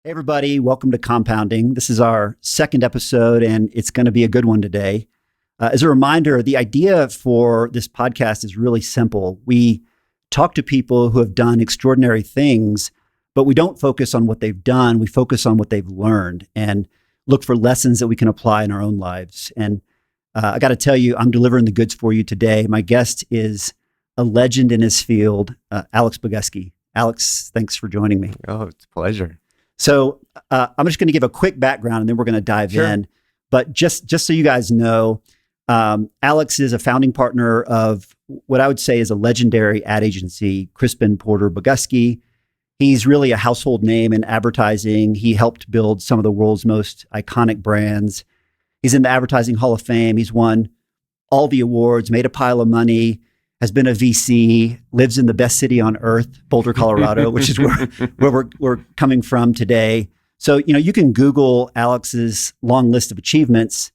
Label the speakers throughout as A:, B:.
A: Hey everybody, welcome to Compounding. This is our second episode and it's going to be a good one today. As a reminder, the idea for this podcast is really simple. We talk to people who have done extraordinary things, but we don't focus on what they've done. We focus on what they've learned and look for lessons that we can apply in our own lives. And I got to tell you, I'm delivering the goods for you today. My guest is a legend in his field, Alex Bogusky. Alex, thanks for joining me.
B: Oh, it's a pleasure.
A: So I'm just going to give a quick background and then we're going to dive in. But just so you guys know, Alex is a founding partner of what I would say is a legendary ad agency, Crispin Porter Bogusky. He's really a household name in advertising. He helped build some of the world's most iconic brands. He's in the Advertising Hall of Fame. He's won all the awards, made a pile of money, has been a VC, lives in the best city on earth, Boulder, Colorado, which is where we're coming from today. So, you can Google Alex's long list of achievements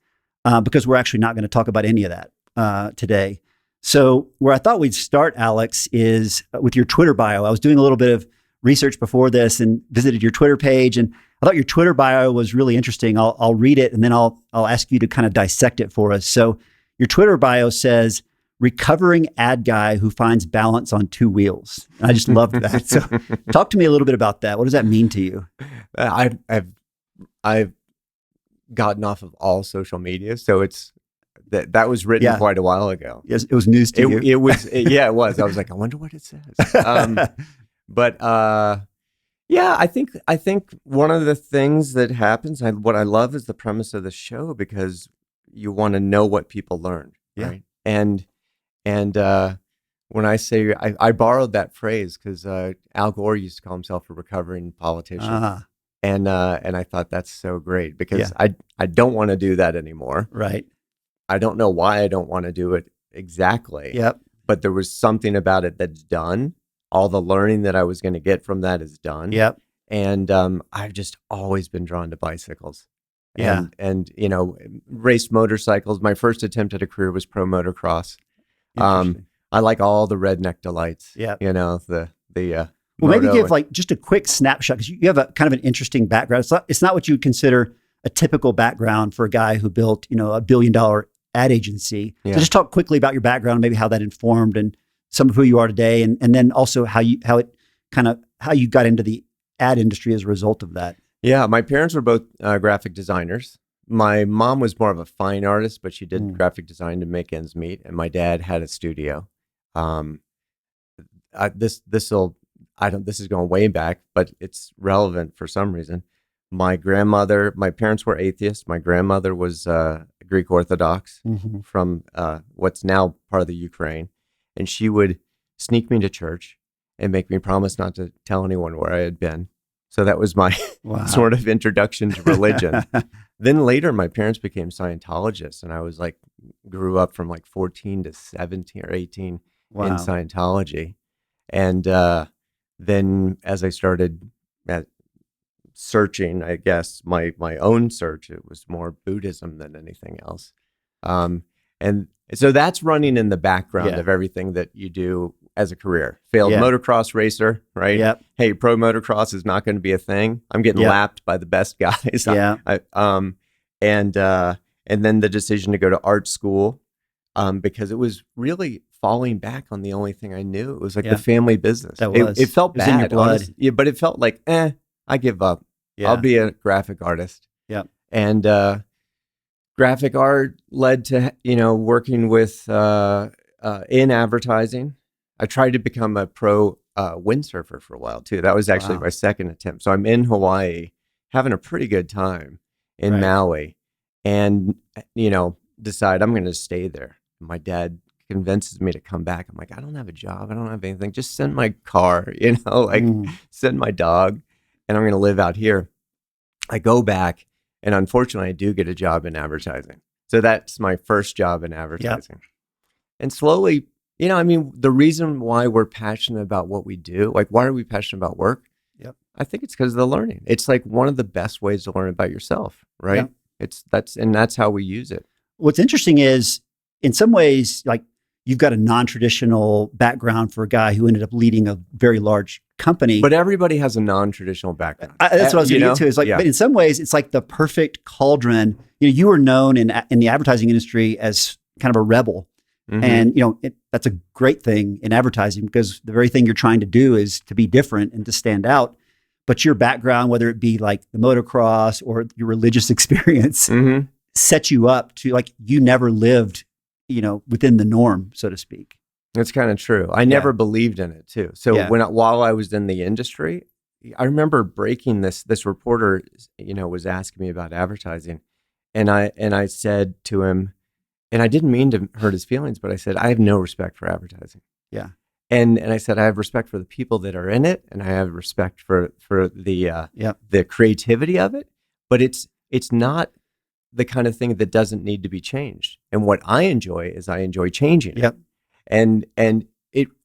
A: because we're actually not going to talk about any of that today. So where I thought we'd start, Alex, is with your Twitter bio. I was doing a little bit of research before this and visited your Twitter page, and I thought your Twitter bio was really interesting. I'll read it and then I'll ask you to kind of dissect it for us. So your Twitter bio says, recovering ad guy who finds balance on two wheels. And I just loved that. So talk to me a little bit about that. What does that mean to you?
B: I've gotten off of all social media. So that was written quite a while ago.
A: Yes, it was news to you.
B: It was. I was like, I wonder what it says. I think one of the things that happens, what I love is the premise of the show, because you want to know what people learned. Right. And when I say, I borrowed that phrase because Al Gore used to call himself a recovering politician. And I thought that's so great because I don't want to do that anymore.
A: Right.
B: I don't know why I don't want to do it exactly.
A: Yep.
B: But there was something about it that's done. All the learning that I was going to get from that is done.
A: Yep.
B: And I've just always been drawn to bicycles. And raced motorcycles. My first attempt at a career was pro motocross. I like all the redneck delights.
A: Yeah.
B: Well,
A: maybe give just a quick snapshot, because you have a kind of an interesting background. It's not what you would consider a typical background for a guy who built, a $1 billion ad agency.
B: Yeah.
A: So just talk quickly about your background, maybe how that informed and some of who you are today, and then also how you got into the ad industry as a result of that.
B: Yeah, my parents were both graphic designers. My mom was more of a fine artist, but she did graphic design to make ends meet. And my dad had a studio. This is going way back, but it's relevant for some reason. My parents were atheists. My grandmother was Greek Orthodox from what's now part of the Ukraine. And she would sneak me to church and make me promise not to tell anyone where I had been. So that was my sort of introduction to religion. Then later, my parents became Scientologists, and I was grew up from 14 to 17 or 18 in Scientology. And then as I started searching, I guess, my own search, it was more Buddhism than anything else. And so that's running in the background of everything that you do as a career. Failed motocross racer, right?
A: Yep.
B: Hey, pro motocross is not going to be a thing. I'm getting lapped by the best guys. And then the decision to go to art school, because it was really falling back on the only thing I knew. It was the family business. It felt bad,
A: in your blood.
B: honestly. Yeah, but it felt like, I give up.
A: Yeah.
B: I'll be a graphic artist.
A: Yeah.
B: And graphic art led to, working with in advertising. I tried to become a pro windsurfer for a while too. That was actually my second attempt. So I'm in Hawaii, having a pretty good time in Maui, and decide I'm going to stay there. My dad convinces me to come back. I'm like, I don't have a job. I don't have anything. Just send my car, send my dog, and I'm going to live out here. I go back, and unfortunately, I do get a job in advertising. So that's my first job in advertising. Yep. And slowly, the reason why we're passionate about what we do, why are we passionate about work?
A: Yep.
B: I think it's because of the learning. It's one of the best ways to learn about yourself, right? Yep. That's how we use it.
A: What's interesting is, in some ways, you've got a non-traditional background for a guy who ended up leading a very large company.
B: But everybody has a non-traditional background.
A: That's what I was going to get to. Is like, but in some ways, it's like the perfect cauldron. You were known in the advertising industry as kind of a rebel, and that's a great thing in advertising because the very thing you're trying to do is to be different and to stand out. But your background, whether it be like the motocross or your religious experience, set you up to like you never lived, within the norm, so to speak.
B: That's kind of true. I never believed in it too. So while I was in the industry, I remember breaking this reporter, was asking me about advertising, and I said to him, and I didn't mean to hurt his feelings, but I said, I have no respect for advertising.
A: Yeah.
B: And I said, I have respect for the people that are in it, and I have respect for the creativity of it, but it's not the kind of thing that doesn't need to be changed. And what I enjoy is I enjoy changing it. And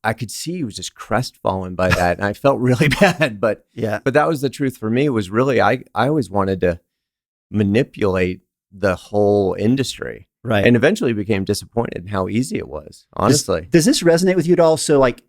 B: I could see he was just crestfallen by that, and I felt really bad. But that was the truth for me. Was really I always wanted to manipulate the whole industry, right? And eventually became disappointed in how easy it was. Honestly,
A: does this resonate with you at all? So, like,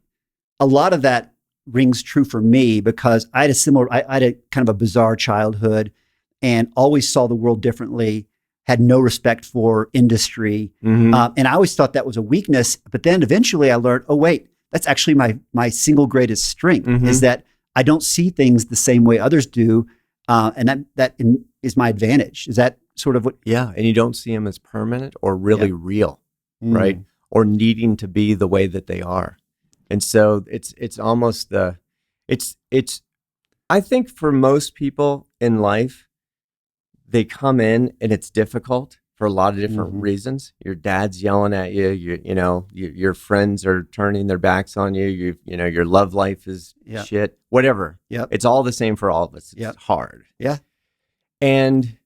A: a lot of that rings true for me because I had I had a kind of a bizarre childhood, and always saw the world differently. Had no respect for industry. And I always thought that was a weakness. But then eventually I learned, oh, wait, that's actually my single greatest strength is that I don't see things the same way others do. And that is my advantage. Is that sort of what?
B: Yeah. And you don't see them as permanent or really real, right? Or needing to be the way that they are. And so it's almost I think for most people in life, they come in and it's difficult for a lot of different reasons. Your dad's yelling at you. Your friends are turning their backs on you. Your love life is shit. Whatever. It's all the same for all of us. It's hard. And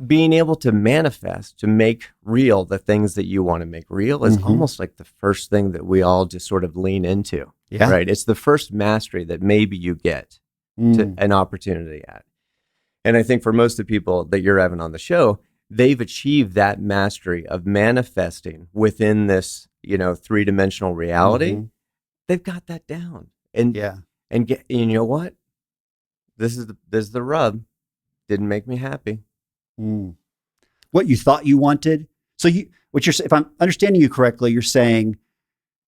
B: being able to manifest, to make real the things that you want to make real is almost like the first thing that we all just sort of lean into. Right? It's the first mastery that maybe you get to an opportunity at. And I think for most of the people that you're having on the show, they've achieved that mastery of manifesting within this, three-dimensional reality. They've got that down. And you know what? This is the rub. Didn't make me happy.
A: What you thought you wanted. So if I'm understanding you correctly, you're saying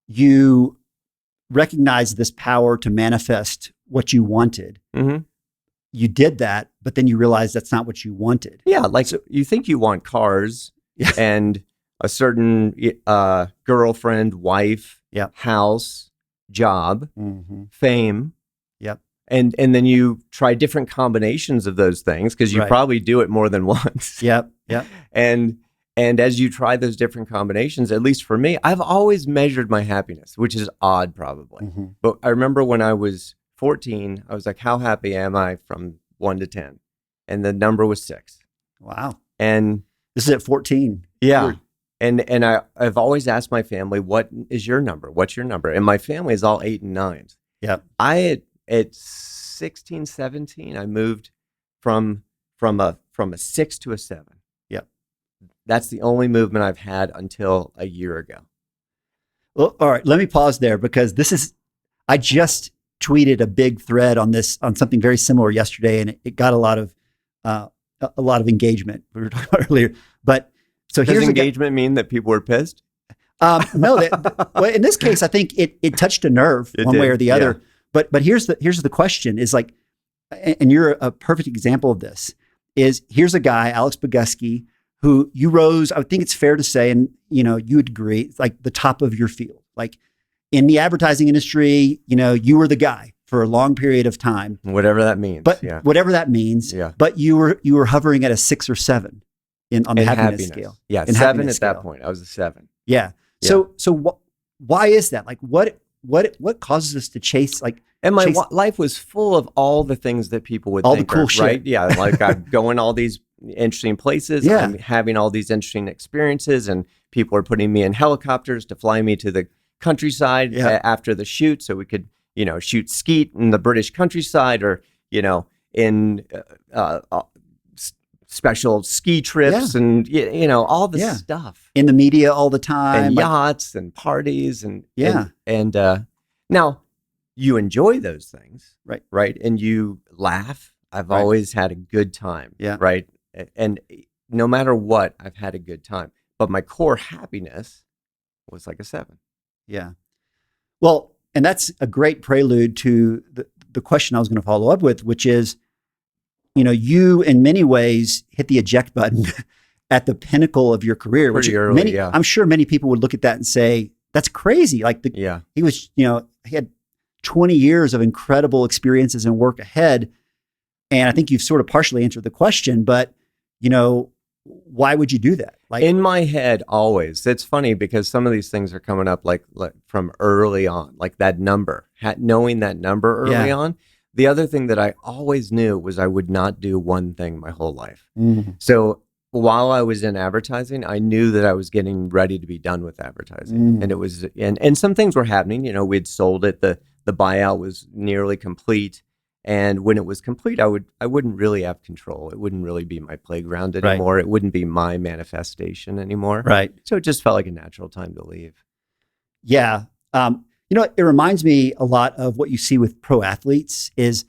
A: you recognize this power to manifest what you wanted. You did that, but then you realize that's not what you wanted.
B: Yeah, like so you think you want cars and a certain girlfriend, wife, house, job, fame. And then you try different combinations of those things because you probably do it more than once. And as you try those different combinations, at least for me, I've always measured my happiness, which is odd probably. But I remember when I was 14, I was like, how happy am I from 1 to 10? And the number was 6.
A: Wow.
B: And
A: this is at 14.
B: Yeah. And I've always asked my family, what is your number? What's your number? And my family is all 8 and 9s. At 16, 17, I moved from a 6 to a 7. That's the only movement I've had until a year ago.
A: Well, all right. Let me pause there because I just tweeted a big thread on something very similar yesterday, and it got a lot of engagement. We were talking about earlier, but so
B: does engagement mean that people were pissed?
A: No, well, in this case, I think it touched a nerve one way or the other. But here's the question: is like, and you're a perfect example of this. Is here's a guy, Alex Bogusky, who you rose. I think it's fair to say, and you would agree, it's like the top of your field, like. In the advertising industry, you were the guy for a long period of time.
B: Whatever that means.
A: But whatever that means. But you were hovering at a 6 or 7 on the happiness scale.
B: Yeah, 7 at that point. I was a 7.
A: Yeah. So why is that? Like what causes us to chase like?
B: And my life was full of all the things that people would
A: all
B: think
A: the cool
B: are,
A: shit.
B: Right? Yeah, like I'm going all these interesting places. I'm having all these interesting experiences, and people are putting me in helicopters to fly me to the countryside after the shoot so we could shoot skeet in the British countryside or in special ski trips and all this stuff
A: in the media all the time,
B: and yachts and parties and now you enjoy those things,
A: Right.
B: right? And you laugh. I've
A: Right.
B: always had a good time,
A: Yeah.
B: right? And no matter what, I've had a good time. But my core happiness was like a 7.
A: Yeah. Well, and that's a great prelude to the question I was going to follow up with, which is, you in many ways hit the eject button at the pinnacle of your career,
B: Pretty
A: which
B: early, yeah.
A: I'm sure many people would look at that and say, that's crazy. Like he was, he had 20 years of incredible experiences and work ahead. And I think you've sort of partially answered the question, but why would you do that? Like
B: in my head, always. It's funny because some of these things are coming up like from early on, like that number, knowing that number early on. The other thing that I always knew was I would not do one thing my whole life.
A: Mm-hmm.
B: So while I was in advertising, I knew that I was getting ready to be done with advertising.
A: Mm-hmm.
B: And it was, and some things were happening. We'd sold it. The buyout was nearly complete. And when it was complete, I wouldn't really have control. It wouldn't really be my playground anymore. Right. It wouldn't be my manifestation anymore.
A: Right.
B: So it just felt like a natural time to leave.
A: Yeah. It reminds me a lot of what you see with pro athletes is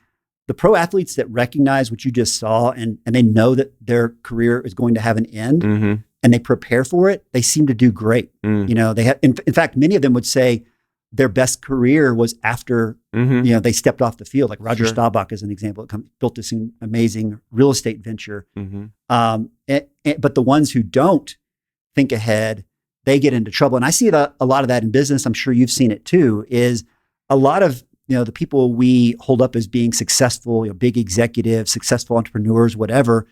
A: the pro athletes that recognize what you just saw and they know that their career is going to have an end
B: mm-hmm.
A: and they prepare for it. They seem to do great.
B: Mm.
A: They have, in fact, many of them would say their best career was after,
B: mm-hmm.
A: They stepped off the field. Like Roger
B: Sure.
A: Staubach is an example. Built this amazing real estate venture.
B: Mm-hmm.
A: But the ones who don't think ahead, they get into trouble. And I see a lot of that in business. I'm sure you've seen it too, is a lot of, the people we hold up as being successful, big executives, successful entrepreneurs, whatever,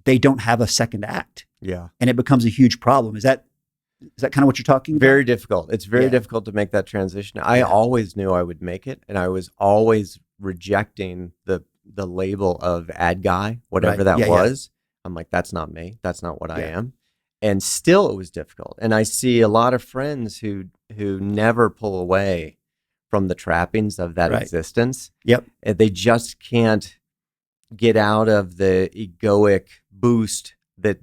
A: they don't have a second act.
B: Yeah.
A: And it becomes a huge problem. Is that kind of what you're talking about?
B: Very difficult. It's very difficult to make that transition. I always knew I would make it, and I was always rejecting the label of ad guy, whatever that was. Yeah. I'm like, that's not me. That's not what I am. And still it was difficult. And I see a lot of friends who never pull away from the trappings of that existence.
A: Yep.
B: And they just can't get out of the egoic boost that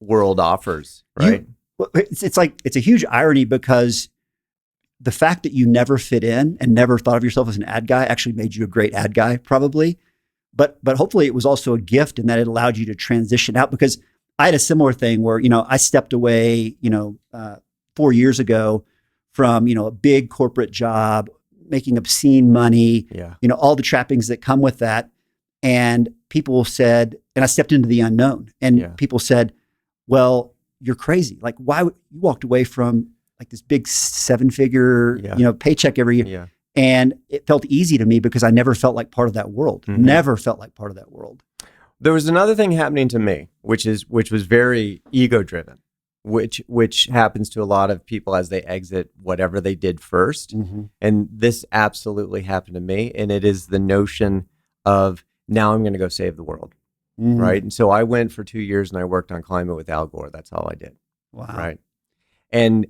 B: world offers, right?
A: It's like, it's a huge irony because the fact that you never fit in and never thought of yourself as an ad guy actually made you a great ad guy, probably. But hopefully it was also a gift in that it allowed you to transition out, because I had a similar thing where, I stepped away, 4 years ago from, a big corporate job, making obscene money, all the trappings that come with that. And people said, and I stepped into the unknown, and people said, well, you're crazy. Like, why you walked away from like this big 7-figure, paycheck every year.
B: Yeah.
A: And it felt easy to me because I never felt like part of that world.
B: Mm-hmm.
A: Never felt like part of that world.
B: There was another thing happening to me, which was very ego driven, which happens to a lot of people as they exit whatever they did first.
A: Mm-hmm.
B: And this absolutely happened to me. And it is the notion of, now I'm going to go save the world.
A: Mm-hmm.
B: Right. And so I went for 2 years and I worked on climate with Al Gore. That's all I did.
A: Wow.
B: Right. And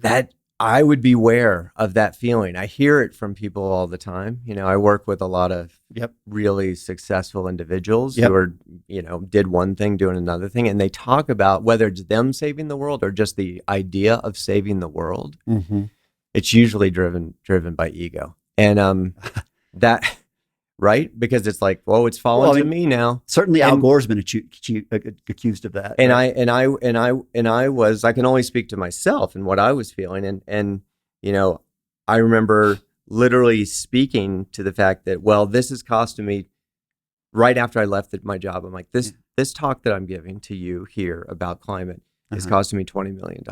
B: that I would beware of that feeling. I hear it from people all the time. I work with a lot of really successful individuals who are, did one thing, doing another thing. And they talk about whether it's them saving the world or just the idea of saving the world.
A: Mm-hmm.
B: It's usually driven by ego. And that... Right? Because it's like, whoa, it's fallen to me now.
A: Certainly Al Gore's been accused of that.
B: And I was, I can only speak to myself and what I was feeling. And I remember literally speaking to the fact that, well, this is costing me, right after I left my job, I'm like, this talk that I'm giving to you here about climate is costing me $20 million.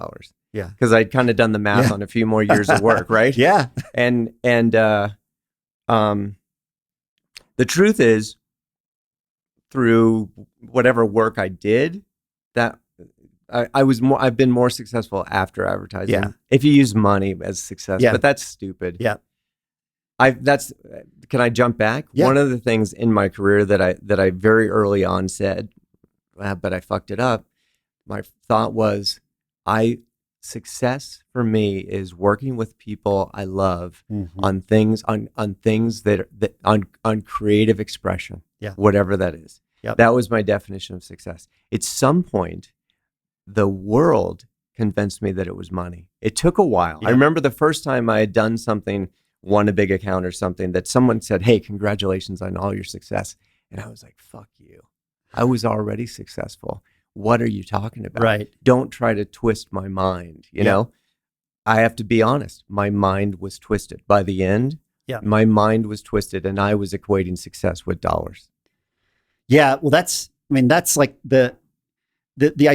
A: Yeah.
B: Because I'd kind of done the math on a few more years of work, right?
A: Yeah.
B: And the truth is, through whatever work I did, that I've been more successful after advertising.
A: Yeah.
B: If you use money as success, but that's stupid.
A: Yeah.
B: Can I jump back?
A: Yeah.
B: One of the things in my career that I very early on said, but I fucked it up. My thought was, success for me is working with people I love on things on creative expression, whatever that is.
A: Yep.
B: That was my definition of success. At some point, the world convinced me that it was money. It took a while.
A: Yeah.
B: I remember the first time I had done something, won a big account or something, that someone said, "Hey, congratulations on all your success." And I was like, fuck you. I was already successful. What are you talking about?
A: Right.
B: Don't try to twist my mind. You know, I have to be honest. My mind was twisted. By the end, my mind was twisted, and I was equating success with dollars.
A: Yeah. Well, that's like the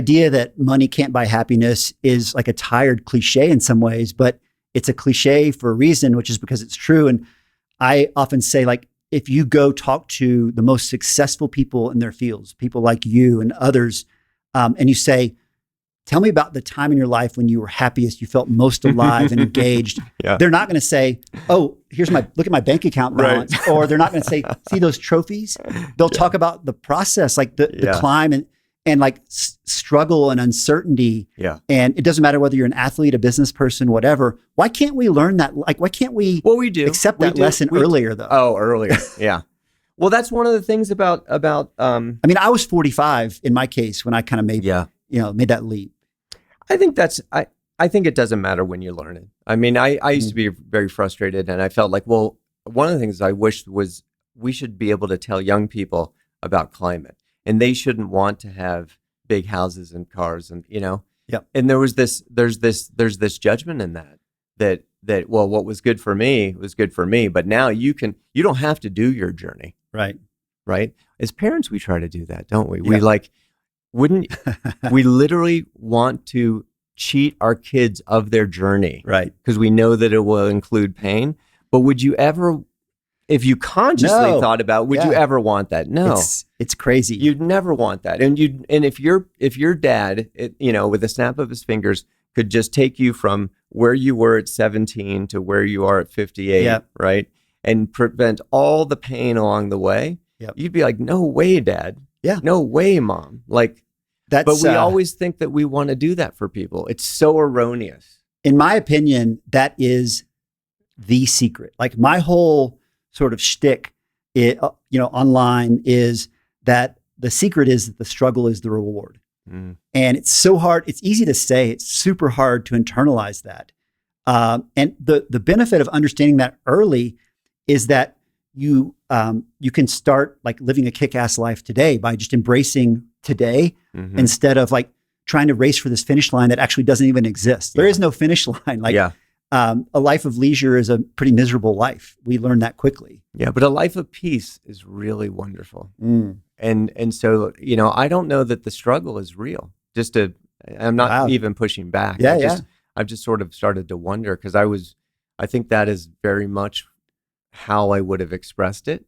A: idea that money can't buy happiness is like a tired cliche in some ways, but it's a cliche for a reason, which is because it's true. And I often say, like, if you go talk to the most successful people in their fields, people like you and others, and you say, tell me about the time in your life when you were happiest, you felt most alive and engaged. They're not going to say, oh, look at my bank account balance. Right. Or they're not going to say, see those trophies? They'll talk about the process, like the climb and like struggle and uncertainty.
B: Yeah.
A: And it doesn't matter whether you're an athlete, a business person, whatever. Why can't we learn that? Like, why can't we,
B: we do.
A: accept that lesson earlier though?
B: Oh, earlier. Yeah. Well, that's one of the things about,
A: I mean, I was 45 in my case when I kind of made that leap.
B: I think I think it doesn't matter when you learn it. I mean, I used to be very frustrated, and I felt like, well, one of the things I wished was we should be able to tell young people about climate, and they shouldn't want to have big houses and cars, and and there's this judgment in that well, what was good for me was good for me, but now you don't have to do your journey. Right. As parents, we try to do that, don't we? We we literally want to cheat our kids of their journey,
A: right?
B: Because we know that it will include pain. But would you ever, if you consciously thought about, would you ever want that? No,
A: it's crazy.
B: You'd never want that. And if your dad, with a snap of his fingers, could just take you from where you were at 17 to where you are at 58, right, and prevent all the pain along the way, you'd be like, no way, Dad.
A: Yeah.
B: No way, Mom. Like, but we always think that we want to do that for people. It's so erroneous.
A: In my opinion, that is the secret. Like, my whole sort of shtick, online, is that the secret is that the struggle is the reward. And it's so hard. It's easy to say. It's super hard to internalize that. And the benefit of understanding that early is that you can start like living a kick-ass life today by just embracing today instead of like trying to race for this finish line that actually doesn't even exist. There is no finish line. Like a life of leisure is a pretty miserable life. We learn that quickly.
B: Yeah, but a life of peace is really wonderful. And so, I don't know that the struggle is real. I'm not even pushing back. I've just sort of started to wonder, because I think that is very much how I would have expressed it.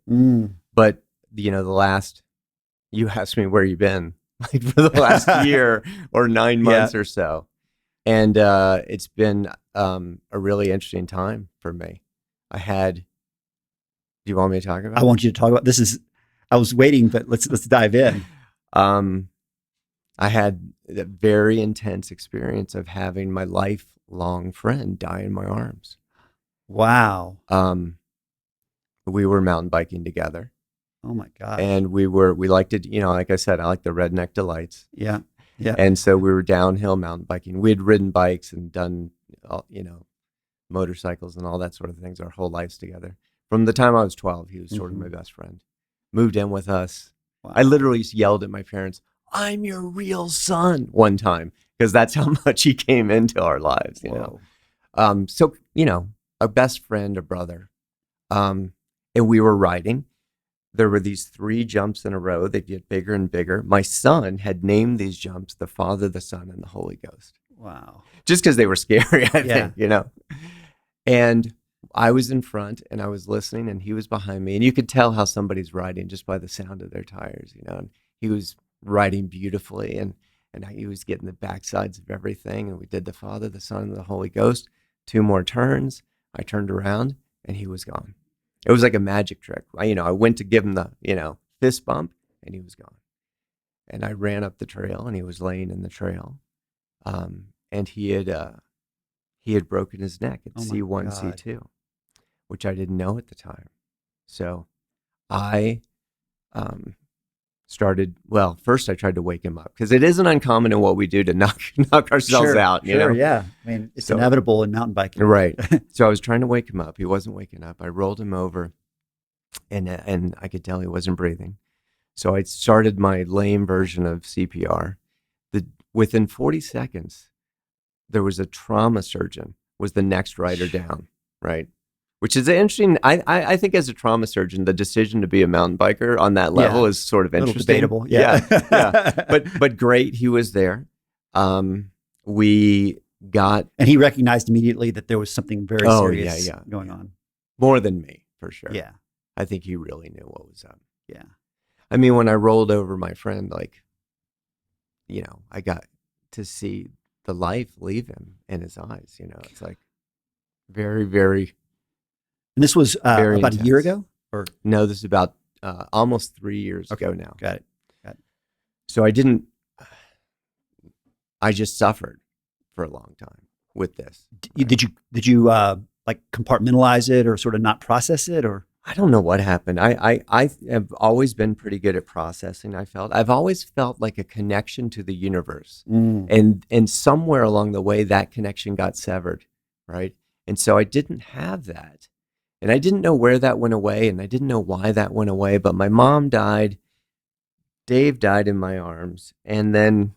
B: But, you asked me where you've been, like, for the last year or 9 months or so. And it's been a really interesting time for me. Do you want me to talk about it?
A: I want you to talk about this. I was waiting, but let's dive in.
B: I had a very intense experience of having my lifelong friend die in my arms.
A: Wow.
B: We were mountain biking together.
A: Oh my God.
B: And we liked it, like I said, I like the redneck delights.
A: Yeah. Yeah.
B: And so we were downhill mountain biking. We had ridden bikes and done, motorcycles and all that sort of things our whole lives together. From the time I was 12, he was sort of my best friend. Moved in with us. Wow. I literally yelled at my parents, "I'm your real son," one time, because that's how much he came into our lives, So, a best friend, a brother. And we were riding. There were these 3 jumps in a row that get bigger and bigger. My son had named these jumps the Father, the Son, and the Holy Ghost.
A: Wow.
B: Just because they were scary, I think, And I was in front and I was listening, and he was behind me. And you could tell how somebody's riding just by the sound of their tires, And he was riding beautifully, and he was getting the backsides of everything. And we did the Father, the Son, and the Holy Ghost. 2 more turns. I turned around and he was gone. It was like a magic trick. I went to give him the, fist bump, and he was gone. And I ran up the trail, and he was laying in the trail. And he had broken his neck at C1, C2, which I didn't know at the time. So I first I tried to wake him up because it isn't uncommon in what we do to knock ourselves out. You know?
A: Yeah. I mean, it's inevitable in mountain biking.
B: Right. So I was trying to wake him up. He wasn't waking up. I rolled him over and I could tell he wasn't breathing. So I started my lame version of CPR. Within 40 seconds, there was a trauma surgeon was the next rider down, right? Which is interesting. I think as a trauma surgeon, the decision to be a mountain biker on that level is sort of interesting.
A: Debatable. Yeah.
B: But great, he was there. We got,
A: and he recognized immediately that there was something very serious going on.
B: More than me, for sure.
A: Yeah.
B: I think he really knew what was up.
A: Yeah.
B: I mean, when I rolled over my friend, like, you know, I got to see the life leave him in his eyes. You know, it's like very, very.
A: And this was about
B: intense.
A: a year ago? Or
B: no, this is about almost 3 years ago now.
A: Got it.
B: So I just suffered for a long time with this.
A: Did you like compartmentalize it or sort of not process it, or?
B: I don't know what happened. I have always been pretty good at processing. I've always felt like a connection to the universe, and somewhere along the way that connection got severed, right? And so I didn't have that. And I didn't know where that went away, and I didn't know why that went away. But my mom died. Dave died in my arms, and then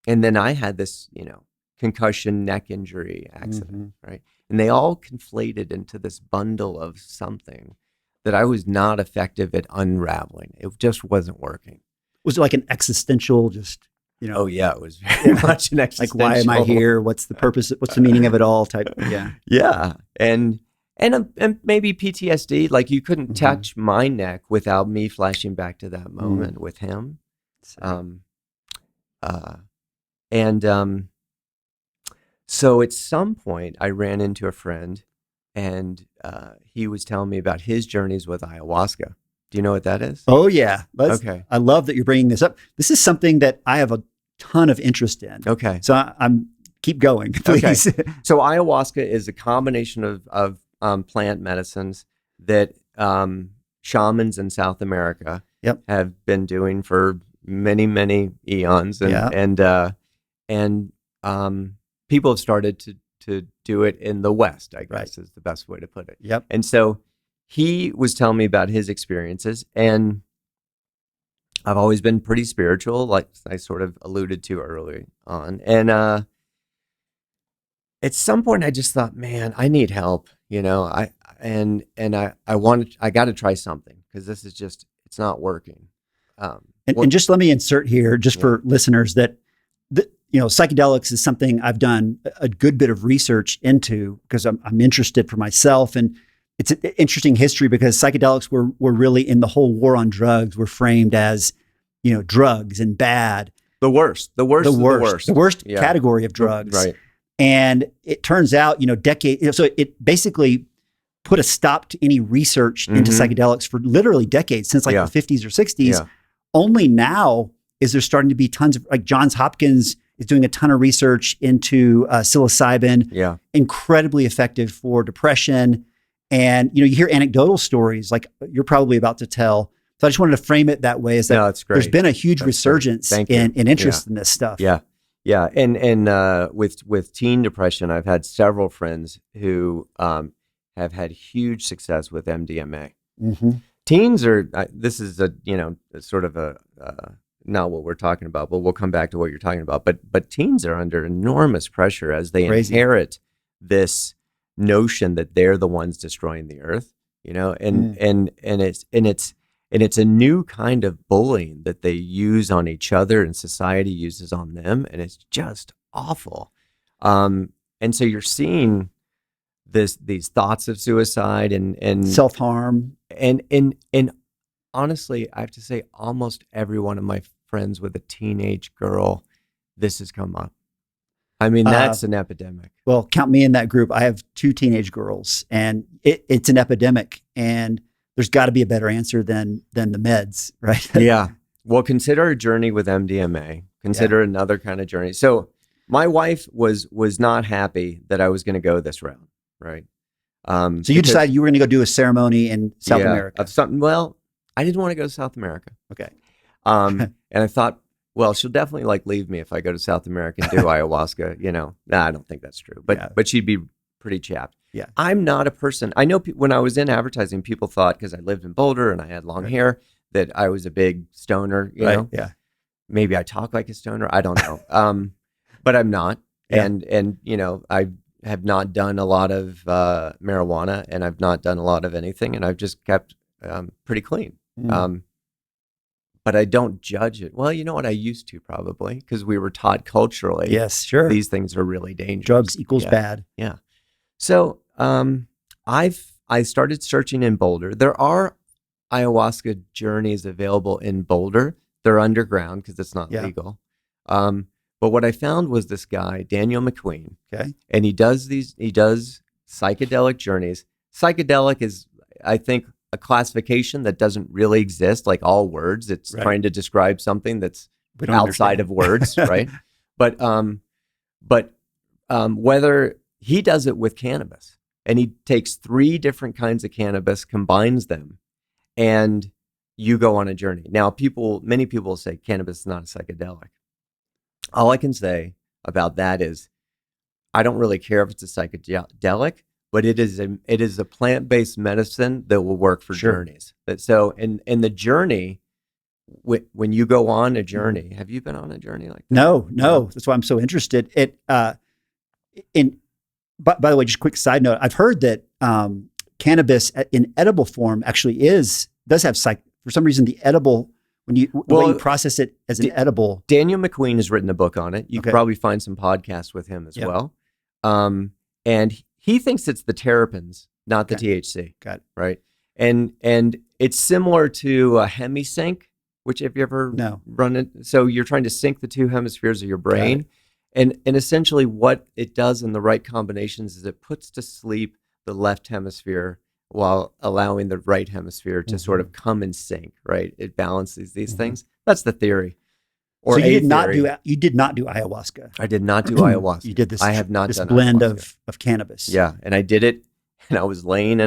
B: I had this, you know, concussion, neck injury, accident, right? And they all conflated into this bundle of something that I was not effective at unraveling. It just wasn't working.
A: Was it like an existential, just, you know?
B: Oh yeah, it was very much an existential.
A: Like, why am I here? What's the purpose? What's the meaning of it all? Type. Yeah.
B: Yeah, and maybe PTSD. Like, you couldn't touch my neck without me flashing back to that moment with him. So at some point I ran into a friend, and he was telling me about his journeys with ayahuasca. Do you know what that is?
A: Oh yeah.
B: Okay.
A: I love that you're bringing this up. This is something that I have a ton of interest in.
B: Okay.
A: So I'm keep going, please.
B: Okay. So ayahuasca is a combination of plant medicines that shamans in South America have been doing for many, many eons, and people have started to do it in the West, I guess is the best way to put it.
A: Yep.
B: And so he was telling me about his experiences, and I've always been pretty spiritual, like I sort of alluded to early on. And at some point I just thought, man, I need help, you know, I got to try something, because this is just, it's not working.
A: And just let me insert here, just for listeners, that you know, psychedelics is something I've done a good bit of research into, because I'm interested for myself. And it's an interesting history, because psychedelics were really, in the whole war on drugs, were framed as, you know, drugs and bad.
B: The worst
A: category of drugs.
B: Right.
A: And it turns out, you know, so it basically put a stop to any research into psychedelics for literally decades, since like the 50s or 60s. Yeah. Only now is there starting to be tons of, like, Johns Hopkins is doing a ton of research into psilocybin.
B: Yeah.
A: Incredibly effective for depression. And, you know, you hear anecdotal stories like you're probably about to tell. So I just wanted to frame it that way, is that
B: that's great.
A: There's been a huge resurgence in interest in this stuff.
B: Yeah. Yeah. And with teen depression, I've had several friends who have had huge success with MDMA. Teens are, this is a, you know, sort of a, not what we're talking about, but we'll come back to what you're talking about. But teens are under enormous pressure as they inherit this notion that they're the ones destroying the earth, you know, and it's a new kind of bullying that they use on each other and society uses on them, and it's just awful. And so you're seeing these thoughts of suicide and self-harm, and honestly, I have to say, almost every one of my friends with a teenage girl, this has come up. I mean, that's an epidemic.
A: Well, count me in that group. I have 2 teenage girls, and it's an epidemic, and there's got to be a better answer than the meds, right?
B: Yeah. Well, consider a journey with MDMA. Consider another kind of journey. So my wife was not happy that I was going to go this route, right?
A: So you decided you were going to go do a ceremony in South America.
B: Of something. Well, I didn't want to go to South America.
A: Okay.
B: And I thought, well, she'll definitely like leave me if I go to South America and do ayahuasca. Nah, I don't think that's true. But she'd be pretty chapped.
A: Yeah.
B: I'm not a person. I know when I was in advertising, people thought because I lived in Boulder and I had long hair that I was a big stoner. You know,
A: maybe
B: I talk like a stoner. I don't know. But I'm not.
A: Yeah.
B: And I have not done a lot of marijuana, and I've not done a lot of anything, and I've just kept pretty clean. But I don't judge it. Well, you know what? I used to probably because we were taught culturally.
A: Yes, sure.
B: These things are really dangerous.
A: Drugs equals bad.
B: Yeah. So I started searching in Boulder. There are ayahuasca journeys available in Boulder. They're underground because it's not legal. But what I found was this guy, Daniel McQueen.
A: Okay.
B: And he does psychedelic journeys. Psychedelic is, I think, a classification that doesn't really exist, like all words. It's trying to describe something that's outside of words, right? But whether he does it with cannabis, and he takes 3 different kinds of cannabis, combines them, and you go on a journey. Now, many people say cannabis is not a psychedelic. All I can say about that is I don't really care if it's a psychedelic, but it is a plant-based medicine that will work for journeys. So in the journey, when you go on a journey, have you been on a journey like that?
A: No. That's why I'm so interested. By the way, just a quick side note. I've heard that cannabis in edible form actually does have for some reason the edible, when the way you process it as an edible.
B: Daniel McQueen has written a book on it. You can probably find some podcasts with him as well. And he thinks it's the terpenes, not the THC.
A: Got it.
B: Right. And it's similar to a hemisync, which have you ever run it? So you're trying to sync the 2 hemispheres of your brain. And essentially what it does in the right combinations is it puts to sleep the left hemisphere while allowing the right hemisphere to sort of come in sync, right? It balances these things. That's the theory.
A: Or so you did not do ayahuasca.
B: I did not do ayahuasca.
A: You did this.
B: I have not
A: this
B: done
A: blend
B: ayahuasca.
A: of cannabis.
B: Yeah, and I did it, and I was laying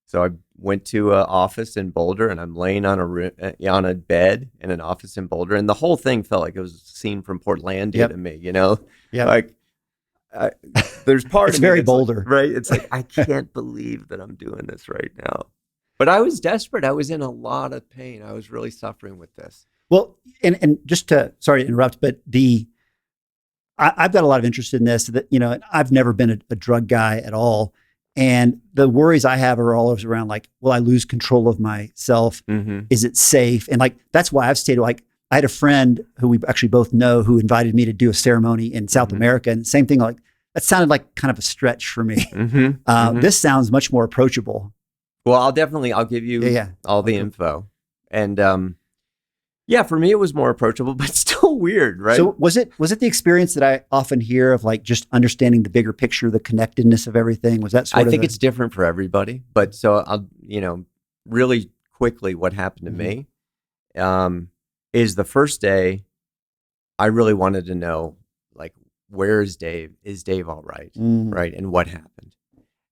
B: so I went to an office in Boulder, and I'm laying on a bed in an office in Boulder, and the whole thing felt like it was a scene from Portlandia to me,
A: Yeah.
B: Like there's part
A: it's
B: of me
A: very
B: that's
A: Boulder,
B: like, right? It's like I can't believe that I'm doing this right now, but I was desperate. I was in a lot of pain. I was really suffering with this.
A: Well, and just sorry to interrupt, but I've got a lot of interest in this. That I've never been a drug guy at all, and the worries I have are always around like, will I lose control of myself? Is it safe? And like that's why I've stayed. Like I had a friend who we actually both know who invited me to do a ceremony in South America, and same thing. Like that sounded like kind of a stretch for me. This sounds much more approachable.
B: Well, I'll give you all the info, and yeah, for me it was more approachable, but still weird, right?
A: So was it the experience that I often hear of like just understanding the bigger picture, the connectedness of everything? Was that sort of?
B: I think it's different for everybody, but so I'll really quickly what happened to me is the first day I really wanted to know like where is Dave? Is Dave all right? Right, and what happened?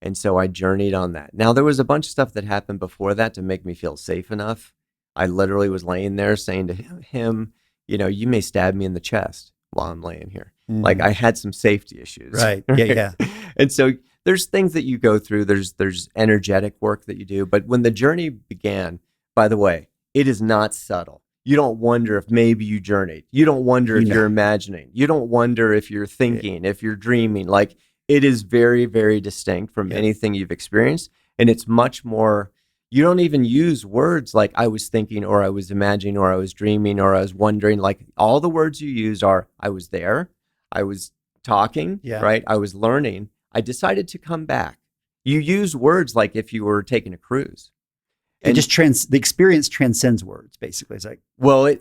B: And so I journeyed on that. Now there was a bunch of stuff that happened before that to make me feel safe enough. I literally was laying there saying to him, you may stab me in the chest while I'm laying here. Like I had some safety issues.
A: Right. Yeah.
B: And so there's things that you go through. There's energetic work that you do. But when the journey began, by the way, it is not subtle. You don't wonder if maybe you journeyed. You don't wonder if you're imagining. You don't wonder if you're thinking, if you're dreaming. Like it is very, very distinct from anything you've experienced. And it's much more. You don't even use words like I was thinking or I was imagining or I was dreaming or I was wondering. Like all the words you use are I was there, I was talking, right? I was learning. I decided to come back. You use words like if you were taking a cruise.
A: And the experience transcends words, basically. It's like,
B: well,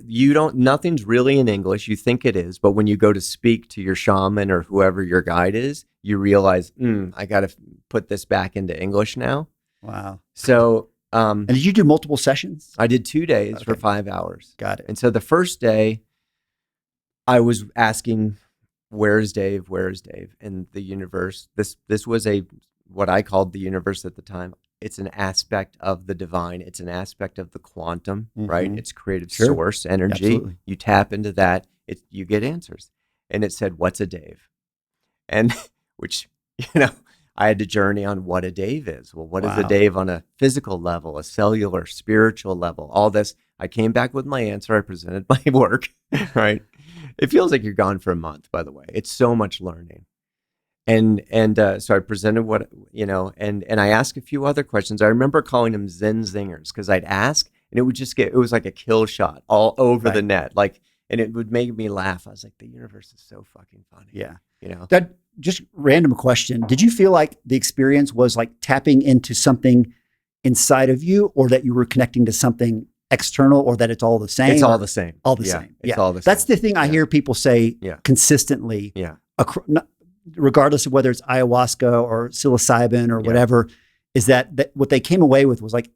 B: nothing's really in English. You think it is, but when you go to speak to your shaman or whoever your guide is, you realize, I got to put this back into English now.
A: Wow.
B: So,
A: and did you do multiple sessions?
B: I did 2 days for 5 hours.
A: Got it.
B: And so the first day I was asking, where's Dave? Where's Dave? And the universe, this was what I called the universe at the time. it's an aspect of the divine. It's an aspect of the quantum,
A: Mm-hmm.
B: right? It's creative
A: Sure.
B: source energy.
A: Absolutely.
B: You tap into that, you get answers. And it said, "What's a Dave?" And which, I had to journey on what a Dave is. Well, what is a
A: Wow.
B: Dave on a physical level, a cellular, spiritual level? All this. I came back with my answer. I presented my work, right? It feels like you're gone for a month, by the way. It's so much learning. And so I presented what, and I asked a few other questions. I remember calling them Zen zingers because I'd ask and it would just it was like a kill shot all over the net. And it would make me laugh. I was like, the universe is so fucking funny.
A: Yeah.
B: That
A: just random question. Did you feel like the experience was like tapping into something inside of you, or that you were connecting to something external, or that it's all the same?
B: It's all the same.
A: All the same.
B: It's all the same.
A: That's the thing I hear people say consistently.
B: Yeah.
A: Regardless of whether it's ayahuasca or psilocybin or whatever, is that what they came away with was like,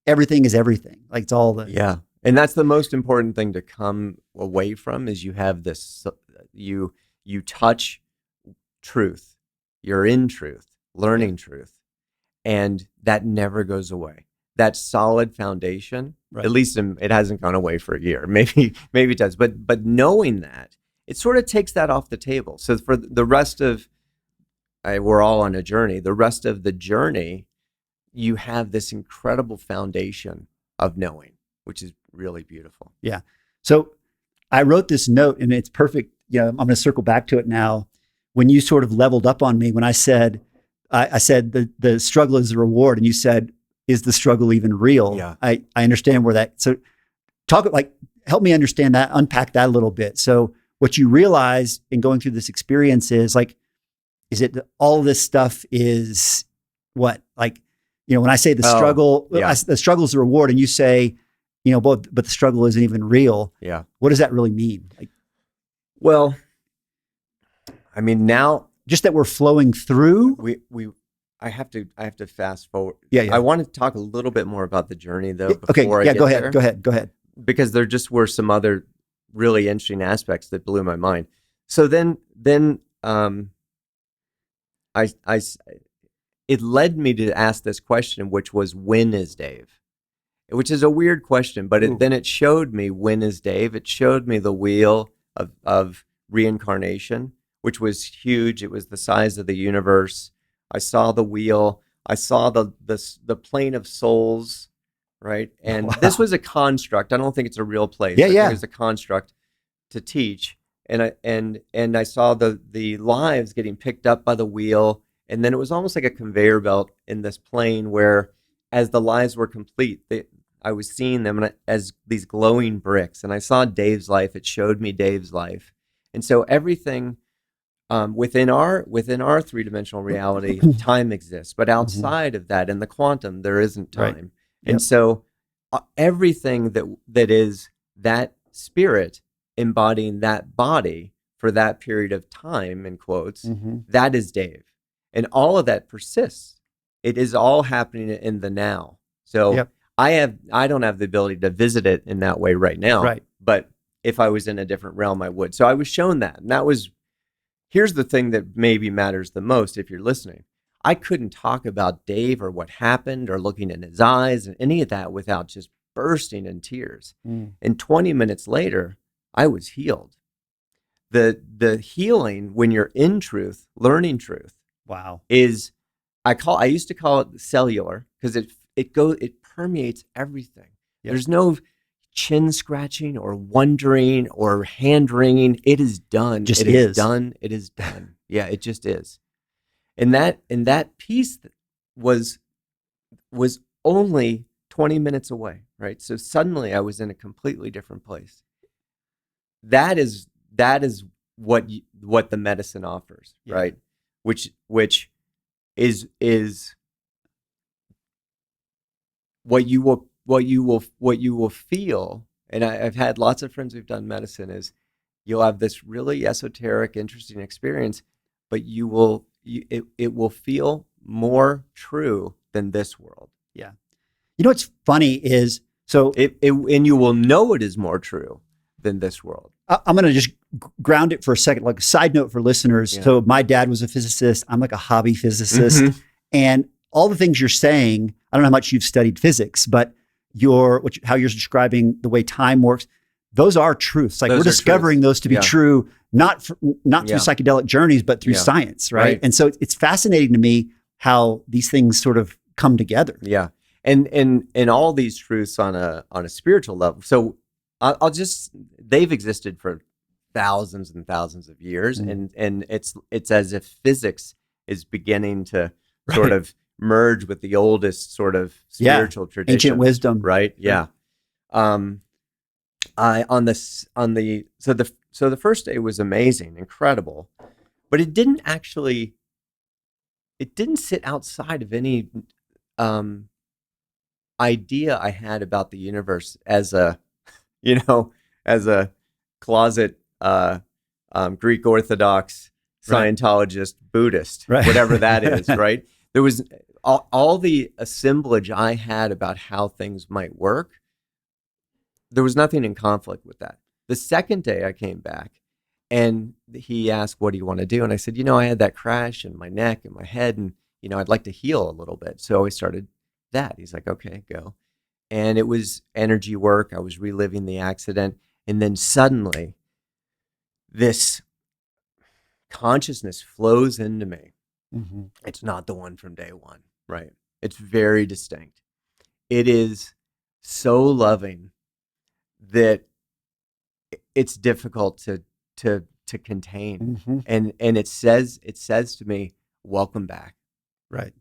A: everything is everything. Like it's all the.
B: Yeah. And that's the most important thing to come away from is you have this, you touch truth, you're in truth, learning truth, and that never goes away. That solid foundation, at least it hasn't gone away for a year. Maybe it does, but knowing that, it sort of takes that off the table. So for the rest of, we're all on a journey. The rest of the journey, you have this incredible foundation of knowing, which is really beautiful.
A: Yeah. So I wrote this note, and it's perfect. I'm going to circle back to it now. When you sort of leveled up on me, when I said the struggle is the reward, and you said, is the struggle even real?
B: Yeah.
A: I understand where that. So help me understand that, unpack that a little bit. So what you realize in going through this experience is it all of this stuff is what? Like, when I say the struggle, the struggle is the reward, and you say, but the struggle isn't even real.
B: Yeah.
A: What does that really mean?
B: Well, I mean, now
A: just that we're flowing through.
B: I have to fast forward.
A: Yeah.
B: I want to talk a little bit more about the journey though.
A: Okay.
B: Before I get
A: Go
B: there.
A: Go ahead.
B: Because there just were some other really interesting aspects that blew my mind. So then it led me to ask this question, which was, when is Dave? Which is a weird question, but then it showed me, when is Dave? It showed me the wheel of reincarnation, which was huge. It was the size of the universe. I saw the wheel. I saw the plane of souls, right? And this was a construct. I don't think it's a real place. I think it was a construct to teach. And I saw the lives getting picked up by the wheel. And then it was almost like a conveyor belt in this plane where, as the lives were complete, I was seeing them as these glowing bricks. And I saw Dave's life. It showed me Dave's life. And so everything within our three-dimensional reality, time exists. But outside of that, in the quantum, there isn't time. Right. And so everything that is that spirit embodying that body for that period of time, in quotes, that is Dave. And all of that persists. It is all happening in the now. So I don't have the ability to visit it in that way right now.
A: Right.
B: But if I was in a different realm, I would. So I was shown that. And here's the thing that maybe matters the most if you're listening. I couldn't talk about Dave or what happened or looking in his eyes and any of that without just bursting in tears. And 20 minutes later, I was healed. The healing, when you're in truth, learning truth, is I used to call it cellular, because it permeates everything. There's no chin scratching or wondering or hand wringing. It is done. It is done. It is done. Yeah, it just is. And that piece was only 20 minutes away, right? So suddenly I was in a completely different place. That is what the medicine offers, right? Which is what you will feel. And I've had lots of friends who've done medicine, is you'll have this really esoteric, interesting experience, but it will feel more true than this world.
A: Yeah. What's funny is,
B: and you will know it is more true than this world.
A: I'm going to just ground it for a second, like a side note for listeners. So my dad was a physicist. I'm like a hobby physicist. And all the things you're saying, I don't know how much you've studied physics, but how you're describing the way time works, those are truths. Like, we're discovering those to be true, not through psychedelic journeys, but through science, right? And so it's fascinating to me how these things sort of come together.
B: Yeah. And all these truths on a spiritual level. So they've existed for thousands and thousands of years, and it's as if physics is beginning to sort of merge with the oldest sort of spiritual tradition,
A: ancient wisdom,
B: right? Yeah. So the first day was amazing, incredible, but it didn't sit outside of any idea I had about the universe as a closet Greek Orthodox Scientologist, Buddhist, whatever that is, right? There was all the assemblage I had about how things might work. There was nothing in conflict with that. The second day I came back and he asked, what do you want to do? And I said, I had that crash in my neck and my head, and, I'd like to heal a little bit. So I started that. He's like, okay, go. And it was energy work. I was reliving the accident. And then suddenly this consciousness flows into me. Mm-hmm. It's not the one from day one, right? It's very distinct. It is so loving that it's difficult to contain. Mm-hmm. And it says to me, welcome back.
A: Right.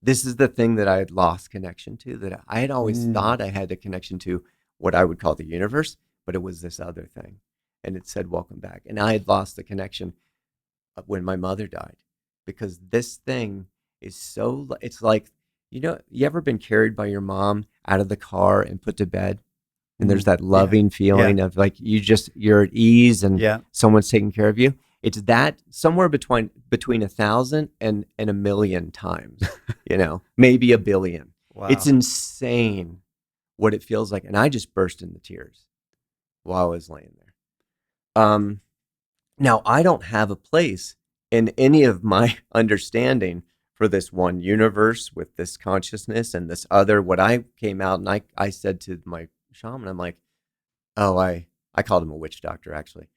B: This is the thing that I had lost connection to, that I had always thought I had a connection to, what I would call the universe, but it was this other thing. And it said, welcome back. And I had lost the connection when my mother died, because this thing is it's like, you ever been carried by your mom out of the car and put to bed? And there's that loving feeling of like, you're at ease and someone's taking care of you. It's that somewhere between 1,000 and 1,000,000 times, maybe 1 billion. Wow. It's insane what it feels like. And I just burst into tears while I was laying there. Now, I don't have a place in any of my understanding for this one universe with this consciousness and this other. What I came out and I said to my shaman, I'm like, I called him a witch doctor, actually.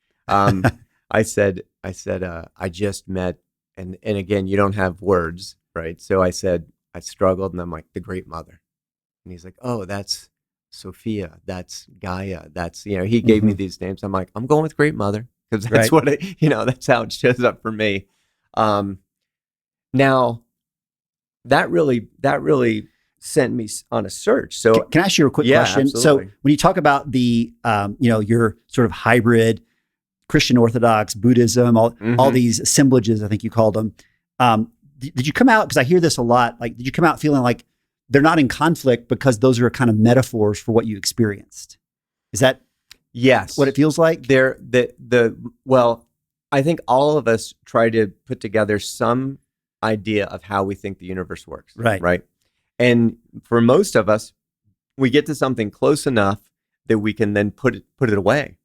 B: I said, I just met, and again, you don't have words, right? So I said, I struggled, and I'm like, the Great Mother. And he's like, oh, that's Sophia, that's Gaia, that's, he gave me these names. I'm like, I'm going with Great Mother, because that's what that's how it shows up for me. Now, that really sent me on a search. So
A: can I ask you a quick question?
B: Absolutely.
A: So when you talk about the, your sort of hybrid Christian Orthodox, Buddhism, all these assemblages, I think you called them. Did you come out, because I hear this a lot, like, did you come out feeling like they're not in conflict because those are kind of metaphors for what you experienced? Is that what it feels like?
B: Well, I think all of us try to put together some idea of how we think the universe works. Right. And for most of us, we get to something close enough that we can then put it away.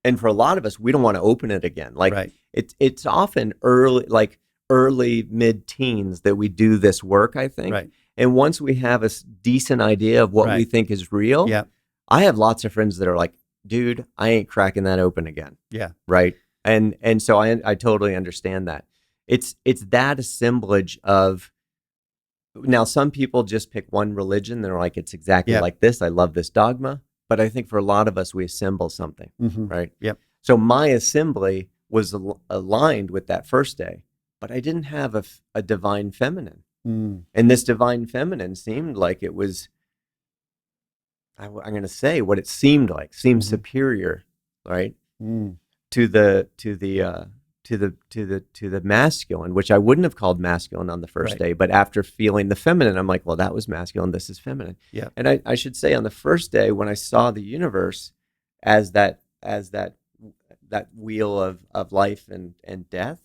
B: And for a lot of us, we don't want to open it again. Like it's often early mid-teens that we do this work, I think. Right. And once we have a decent idea of what we think is real, I have lots of friends that are like, dude, I ain't cracking that open again. Yeah. Right. And so I totally understand that. It's that assemblage of, now some people just pick one religion. They're like, it's exactly like this. I love this dogma. But I think for a lot of us, we assemble something, right? Yep. So my assembly was aligned with that first day, but I didn't have a divine feminine. And this divine feminine seemed like it was, I'm going to say what it seemed like, superior, right? To the masculine, which I wouldn't have called masculine on the first day, but after feeling the feminine, I'm like, well, that was masculine, this is feminine. Yeah. And I should say, on the first day, when I saw the universe as that wheel of life and death,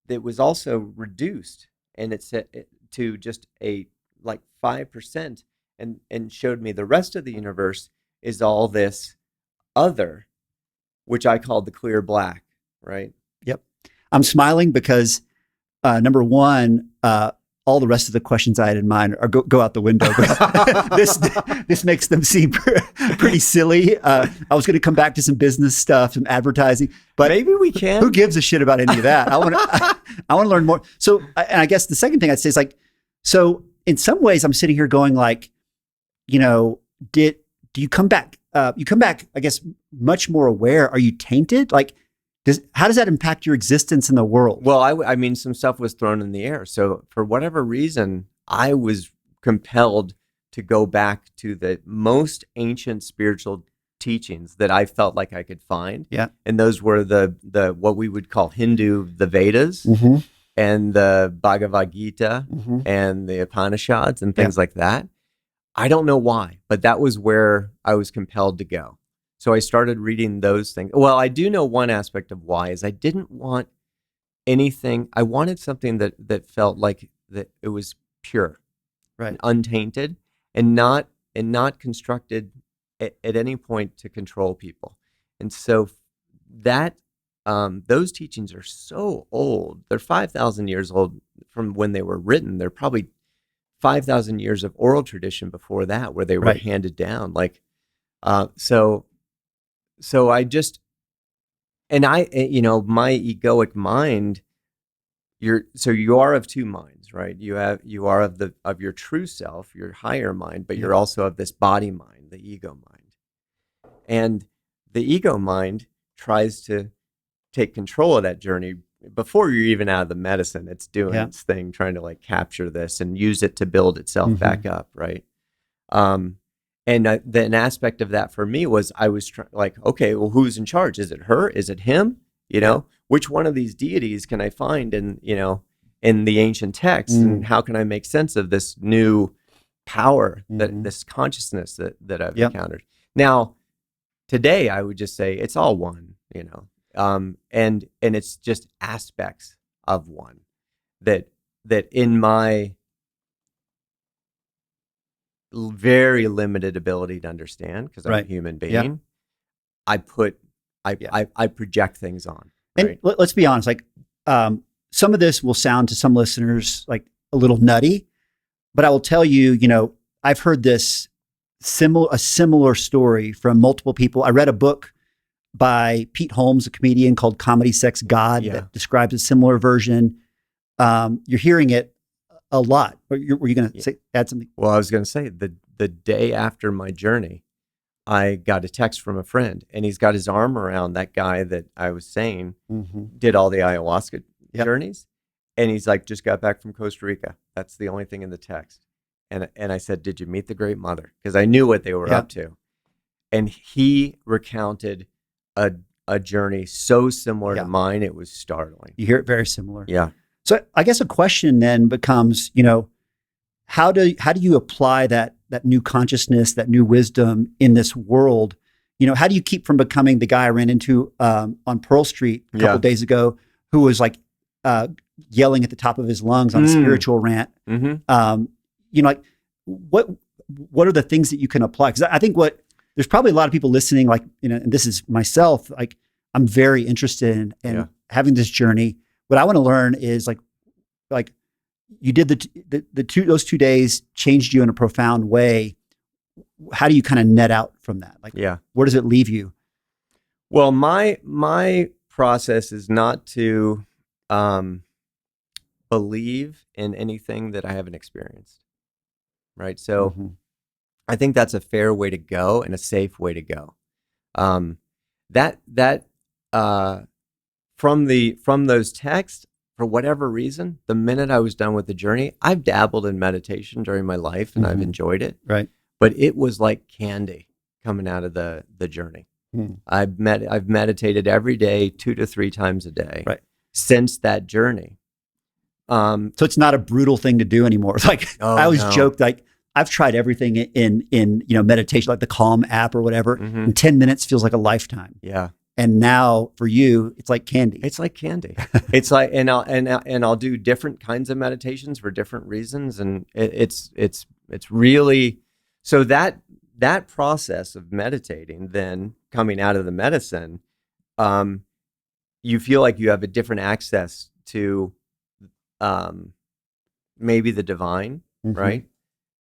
B: it was also reduced, and it set it to just a 5%, and showed me the rest of the universe is all this other, which I called the clear black, right?
A: Yep. I'm smiling because number one, all the rest of the questions I had in mind are go out the window. This makes them seem pretty silly. I was going to come back to some business stuff, some advertising, but
B: maybe we can.
A: Who gives a shit about any of that? I want to learn more. So, and I guess the second thing I'd say is like, so in some ways, I'm sitting here going like, you know, do you come back? You come back, I guess, much more aware. Are you tainted? Like, how does that impact your existence in the world?
B: Well, I mean, some stuff was thrown in the air. So for whatever reason, I was compelled to go back to the most ancient spiritual teachings that I felt like I could find.
A: Yeah.
B: And those were the what we would call Hindu, the Vedas, and the Bhagavad Gita, and the Upanishads and things like that. I don't know why, but that was where I was compelled to go. So I started reading those things. Well, I do know one aspect of why is I didn't want anything. I wanted something that felt like that it was pure,
A: right,
B: and untainted, and not constructed at any point to control people. And so that those teachings are so old. They're 5,000 years old from when they were written. They're probably 5,000 years of oral tradition before that, where they were handed down. Like, so I just, and my egoic mind, you are of two minds, right? You are of your true self, your higher mind, but you're also of this body mind, the ego mind. And the ego mind tries to take control of that journey before you're even out of the medicine. It's doing its thing, trying to like capture this and use it to build itself back up, right? And an aspect of that for me was I was like, okay, well, who's in charge? Is it her? Is it him? You know, which one of these deities can I find in the ancient texts, and how can I make sense of this new power, this consciousness that I've encountered? Now, today, I would just say it's all one, and it's just aspects of one that in my very limited ability to understand, because I'm a human being, I project things on.
A: And let's be honest, like some of this will sound to some listeners like a little nutty, but I will tell you, I've heard a similar story from multiple people. I read a book by Pete Holmes, a comedian, called Comedy, Sex, God, that describes a similar version. You're hearing it a lot. Were you going to add something?
B: Well, I was going to say the day after my journey, I got a text from a friend, and he's got his arm around that guy that I was saying did all the ayahuasca journeys, and he's like, just got back from Costa Rica. That's the only thing in the text. And I said, did you meet the Great Mother? Because I knew what they were up to. And he recounted a journey so similar to mine, it was startling.
A: You hear it very similar.
B: Yeah.
A: So I guess a question then becomes, how do you apply that new consciousness, that new wisdom in this world? How do you keep from becoming the guy I ran into on Pearl Street a couple days ago, who was like yelling at the top of his lungs on a spiritual rant? Like what are the things that you can apply? Because I think there's probably a lot of people listening, like, and this is myself, like I'm very interested in having this journey. What I want to learn is like you did those 2 days changed you in a profound way. How do you kind of net out from that? Like, where does it leave you?
B: Well, my process is not to believe in anything that I haven't experienced. Right. So I think that's a fair way to go and a safe way to go. From those texts, for whatever reason, the minute I was done with the journey, I've dabbled in meditation during my life and I've enjoyed it.
A: Right.
B: But it was like candy coming out of the journey. I've meditated every day, 2 to 3 times a day since that journey.
A: So it's not a brutal thing to do anymore. It's like, I always joke, like I've tried everything in meditation, like the Calm app or whatever, and 10 minutes feels like a lifetime.
B: Yeah.
A: And now for you, it's like candy.
B: It's like candy. It's like, and I'll do different kinds of meditations for different reasons. And it's really, so that process of meditating, then coming out of the medicine, you feel like you have a different access to maybe the divine,
A: Mm-hmm.
B: right?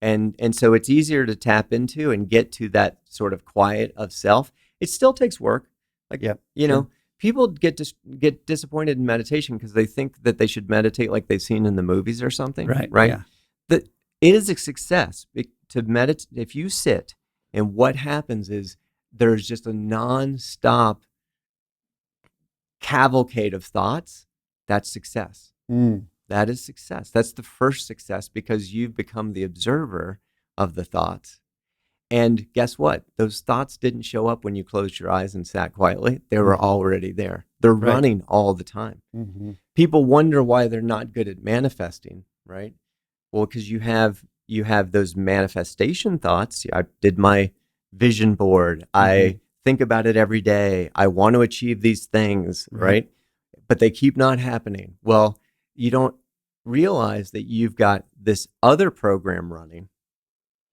B: And so it's easier to tap into and get to that sort of quiet of self. It still takes work. Like,
A: Yeah,
B: you
A: sure.
B: know, people get disappointed in meditation because they think that they should meditate like they've seen in the movies or something,
A: Right.
B: right?
A: Yeah.
B: That it is a success to meditate. If you sit, and what happens is there's just a nonstop cavalcade of thoughts. That's success.
A: Mm.
B: That is success. That's the first success because you've become the observer of the thoughts. And guess what? Those thoughts didn't show up when you closed your eyes and sat quietly. They were already there. They're
A: Right.
B: running all the time.
A: Mm-hmm.
B: People wonder why they're not good at manifesting, right? Well, because you have those manifestation thoughts. I did my vision board. I think about it every day. I want to achieve these things, right? But they keep not happening. Well, you don't realize that you've got this other program running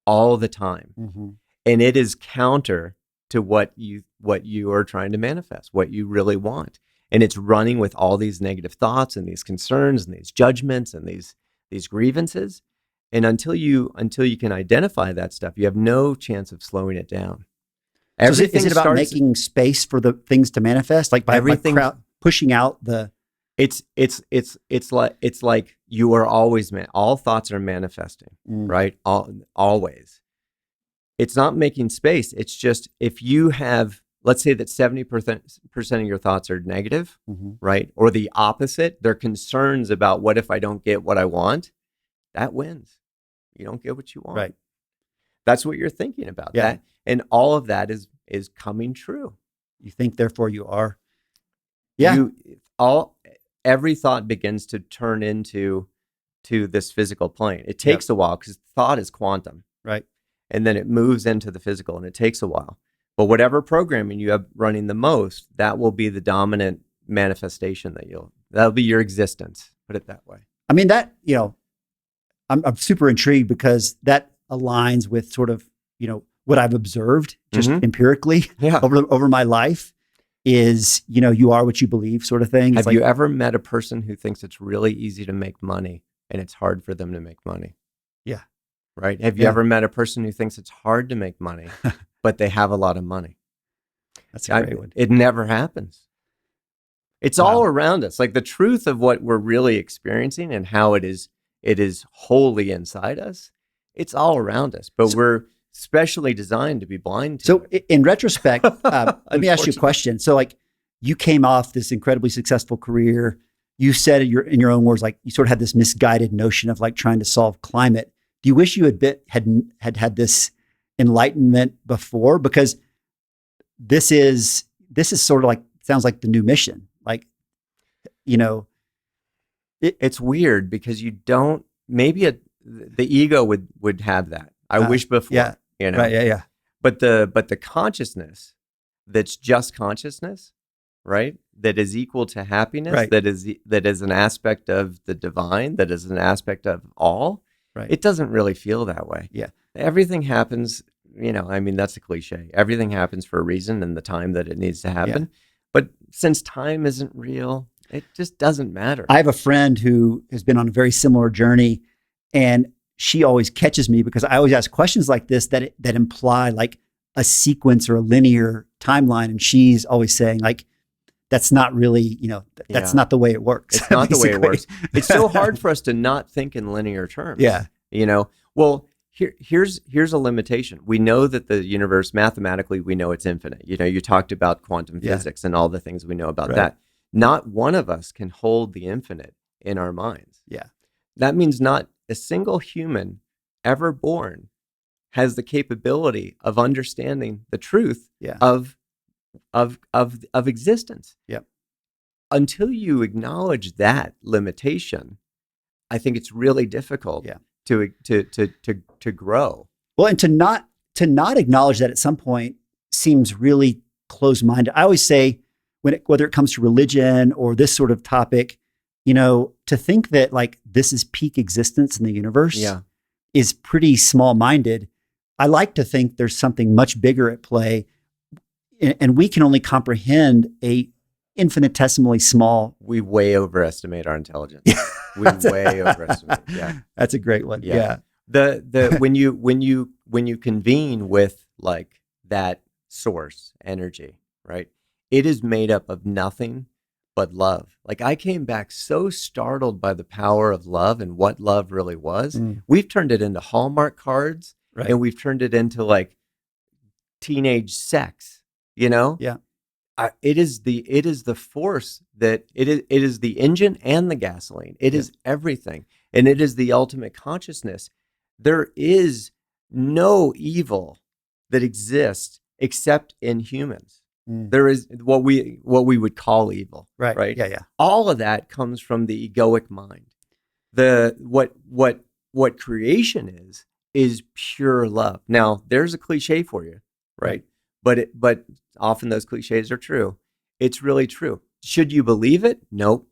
B: all the time.
A: Mm-hmm.
B: And it is counter to what you are trying to manifest, what you really want. And it's running with all these negative thoughts and these concerns and these judgments and these grievances. And until you can identify that stuff, you have no chance of slowing it down.
A: So is it about making space for the things to manifest, like by pushing out the?
B: It's like you are always all thoughts are manifesting, right? Always. It's not making space. It's just if you have, let's say that 70% of your thoughts are negative, right? Or the opposite, they're concerns about what if I don't get what I want. That wins. You don't get what you want.
A: Right.
B: That's what you're thinking about.
A: Yeah.
B: That, and all of that is coming true.
A: You think, therefore you are. Yeah.
B: Every thought begins to turn into this physical plane. It takes a while because thought is quantum.
A: Right.
B: And then it moves into the physical and it takes a while. But whatever programming you have running the most, that will be the dominant manifestation that'll be your existence. Put it that way.
A: I mean, that, I'm super intrigued because that aligns with sort of, what I've observed just empirically over my life is, you are what you believe sort of thing.
B: Have you ever met a person who thinks it's really easy to make money and it's hard for them to make money?
A: Yeah.
B: Right. Have you ever met a person who thinks it's hard to make money, but they have a lot of money?
A: That's a great one.
B: It never happens. It's all around us. Like the truth of what we're really experiencing and how it is wholly inside us. It's all around us, but we're specially designed to be blind to
A: So
B: it.
A: in retrospect, let me ask you a question. So like you came off this incredibly successful career. You said in your own words, like you sort of had this misguided notion of like trying to solve climate. Do you wish you had this enlightenment before? Because this is sort of like, sounds like the new mission. Like,
B: it's weird because you don't, maybe the ego would have that. I wish before,
A: Right. Yeah.
B: But the consciousness that's just consciousness, right? That is equal to happiness,
A: Right.
B: that is an aspect of the divine, that is an aspect of all.
A: Right.
B: It doesn't really feel that way.
A: Yeah.
B: Everything happens, I mean, that's a cliche. Everything happens for a reason and the time that it needs to happen.
A: Yeah.
B: But since time isn't real, it just doesn't matter.
A: I have a friend who has been on a very similar journey, and she always catches me because I always ask questions like this that imply like a sequence or a linear timeline. And she's always saying like, that's not really, that's not the way it works.
B: It's not the way it works. It's so hard for us to not think in linear terms.
A: Yeah.
B: Well, here's a limitation. We know that the universe, mathematically, we know it's infinite. You talked about quantum physics and all the things we know about that. Not one of us can hold the infinite in our minds.
A: Yeah.
B: That means not a single human ever born has the capability of understanding the truth of existence.
A: Yep.
B: Until you acknowledge that limitation, I think it's really difficult to grow.
A: Well, and to not acknowledge that at some point seems really closed-minded. I always say whether it comes to religion or this sort of topic, to think that like this is peak existence in the universe is pretty small-minded. I like to think there's something much bigger at play, and we can only comprehend a infinitesimally small.
B: We way overestimate our intelligence. We way overestimate. Yeah.
A: That's a great one.
B: Yeah.
A: Yeah.
B: The when you convene with like that source energy, right? It is made up of nothing but love. Like I came back so startled by the power of love and what love really was. We've turned it into Hallmark cards,
A: Right.
B: and we've turned it into like teenage sex, you know?
A: Yeah.
B: It is the force that it is the engine and the gasoline. It is everything. And it is the ultimate consciousness. There is no evil that exists except in humans. There is what we would call evil. Right.
A: Yeah. Yeah.
B: All of that comes from the egoic mind. What creation is pure love. Now, there's a cliche for you, right? But often those cliches are true. It's really true. Should you believe it? Nope.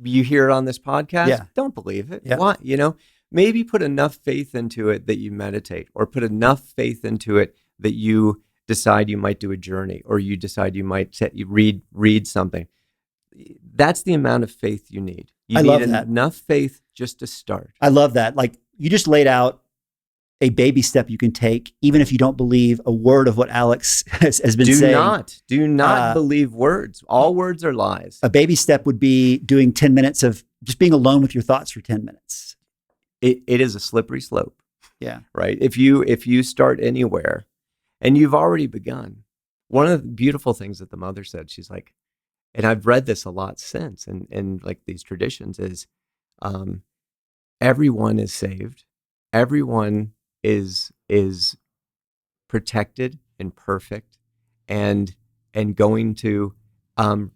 B: You hear it on this podcast?
A: Yeah.
B: Don't believe it.
A: Yeah.
B: Why? You know, maybe put enough faith into it that you meditate, or put enough faith into it that you decide you might do a journey, or you decide you might read something. That's the amount of faith you need. You need enough faith just to start.
A: I love that. Like you just laid out a baby step you can take, even if you don't believe a word of what Alex has been saying.
B: Do not believe words. All words are lies.
A: A baby step would be doing 10 minutes of just being alone with your thoughts for 10 minutes.
B: It is a slippery slope.
A: Yeah.
B: Right. If you start anywhere and you've already begun, one of the beautiful things that the mother said, she's like, and I've read this a lot since, and like these traditions is, everyone is saved. Everyone is protected and perfect and going to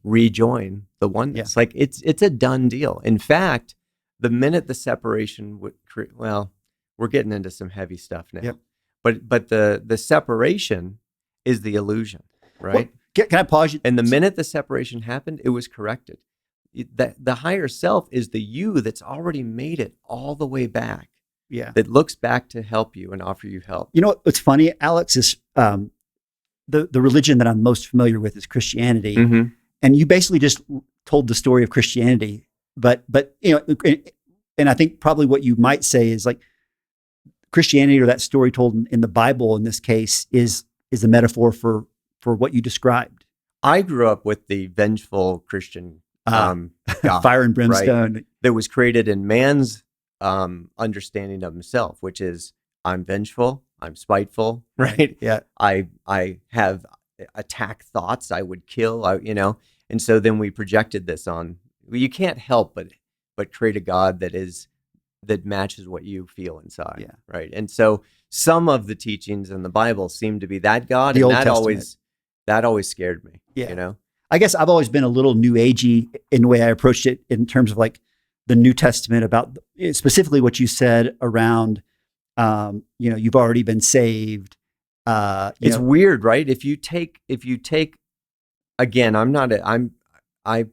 B: rejoin the oneness. Like it's a done deal. In fact, the minute the separation would create, well, we're getting into some heavy stuff now. But the separation is the illusion, right?
A: Well, can I pause you?
B: And the minute the separation happened, it was corrected. The higher self is the you that's already made it all the way back.
A: Yeah.
B: That looks back to help you and offer you help.
A: You know what's funny, Alex, is the religion that I'm most familiar with is Christianity.
B: Mm-hmm.
A: And you basically just told the story of Christianity. But you know, and I think probably what you might say is like Christianity, or that story told in the Bible in this case, is a metaphor for what you described.
B: I grew up with the vengeful Christian God,
A: fire and brimstone,
B: right? That was created in man's understanding of himself, which is I'm vengeful, I'm spiteful, right?
A: Yeah.
B: I have attack thoughts, I would kill, and so then we projected this on. You can't help but create a God that matches what you feel inside, right? And so some of the teachings in the Bible seem to be that God, and that always scared me.
A: Yeah. I guess I've always been a little new agey in the way I approached it in terms of like the New Testament, about specifically what you said around, you've already been saved.
B: It's weird, right? If you take, again, I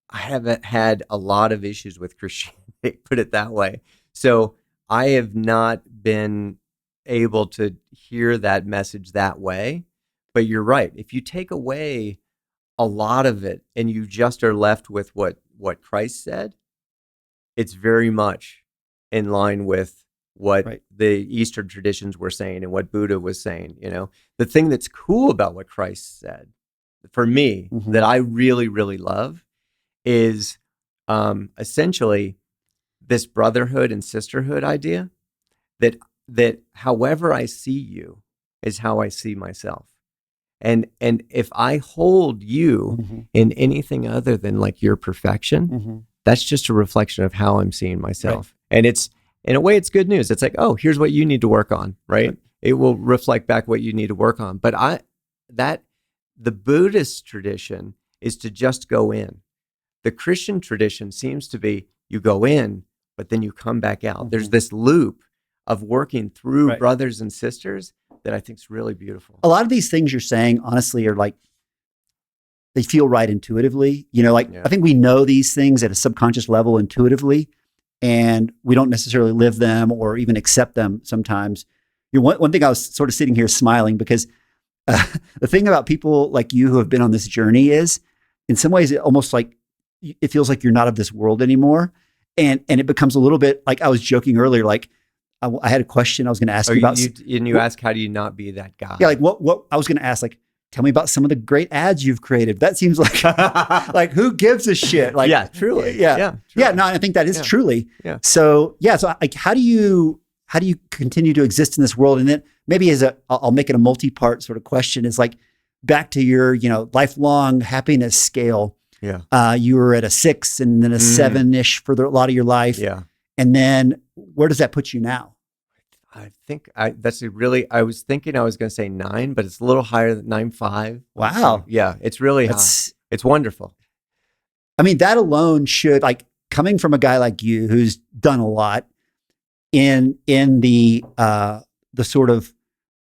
B: haven't had a lot of issues with Christianity, put it that way. So I have not been able to hear that message that way. But you're right. If you take away a lot of it and you just are left with what Christ said, it's very much in line with what the Eastern traditions were saying and what Buddha was saying. The thing that's cool about what Christ said, for me, that I really, really love is essentially this brotherhood and sisterhood idea that however I see you is how I see myself. And if I hold you in anything other than like your perfection, that's just a reflection of how I'm seeing myself. Right. And it's, in a way, it's good news. It's like, oh, here's what you need to work on, right? It will reflect back what you need to work on. But the Buddhist tradition is to just go in. The Christian tradition seems to be you go in, but then you come back out. There's this loop of working through brothers and sisters that I think is really beautiful.
A: A lot of these things you're saying, honestly, are like, they feel right intuitively. I think we know these things at a subconscious level intuitively, and we don't necessarily live them or even accept them sometimes. One thing, I was sort of sitting here smiling because the thing about people like you who have been on this journey is, in some ways, it almost like it feels like you're not of this world anymore. And it becomes a little bit like I was joking earlier, like I had a question I was going to ask you about.
B: You ask, how do you not be that guy?
A: Yeah. Like what I was going to ask, like, tell me about some of the great ads you've created. That seems like, like who gives a shit? Like,
B: yeah, truly.
A: Yeah.
B: Truly.
A: Yeah. No, I think that is truly.
B: Yeah.
A: So like, how do you continue to exist in this world? And then maybe I'll make it a multi-part sort of question, is like back to your, lifelong happiness scale.
B: Yeah.
A: You were at a 6 and then a 7-ish for a lot of your life.
B: Yeah.
A: And then where does that put you now?
B: I think I was thinking I was going to say 9, but it's a little higher than 9.5.
A: Wow.
B: So, yeah. It's really high. It's wonderful.
A: I mean, that alone should, like, coming from a guy like you who's done a lot in the sort of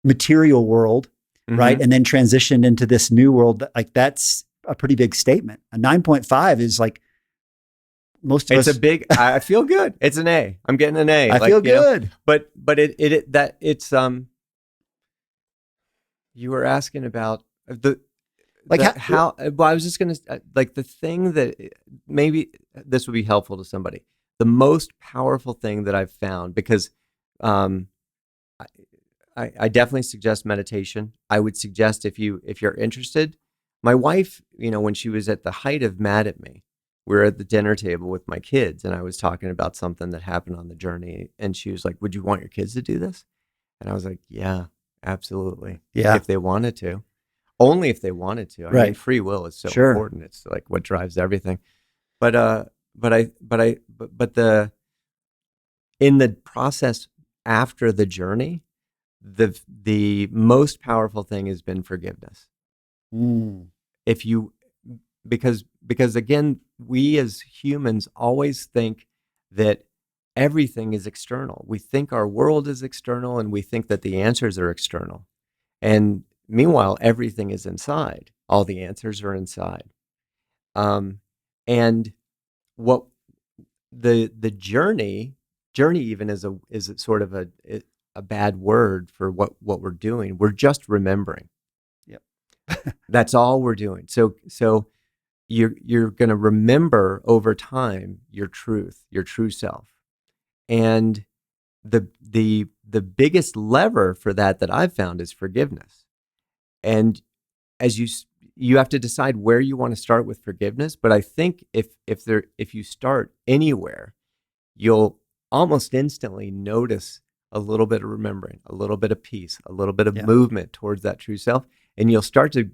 A: material world, right? And then transitioned into this new world, like that's a pretty big statement. A 9.5 is like most of us.
B: It's a big, I feel good. It's an A. I'm getting an A.
A: I feel good.
B: But you were asking about how well, I was just going to, like, the thing that maybe this would be helpful to somebody. The most powerful thing that I've found, because I definitely suggest meditation. I would suggest if you're interested. My wife, when she was at the height of mad at me, we were at the dinner table with my kids, and I was talking about something that happened on the journey, and she was like, "Would you want your kids to do this?" And I was like, "Yeah, absolutely.
A: Yeah,
B: if they wanted to, only if they wanted to. I mean, free will is so important. It's like what drives everything." But in the process after the journey, the most powerful thing has been forgiveness. Because again, we as humans always think that everything is external. We think our world is external, and we think that the answers are external. And meanwhile, everything is inside. All the answers are inside. And what the journey even is a sort of a bad word for what we're doing. We're just remembering.
A: Yep.
B: That's all we're doing. So you're going to remember over time your truth, your true self. And the biggest lever for that I've found is forgiveness. And as you have to decide where you want to start with forgiveness, but I think if you start anywhere, you'll almost instantly notice a little bit of remembering, a little bit of peace, a little bit of movement towards that true self. And you'll start to,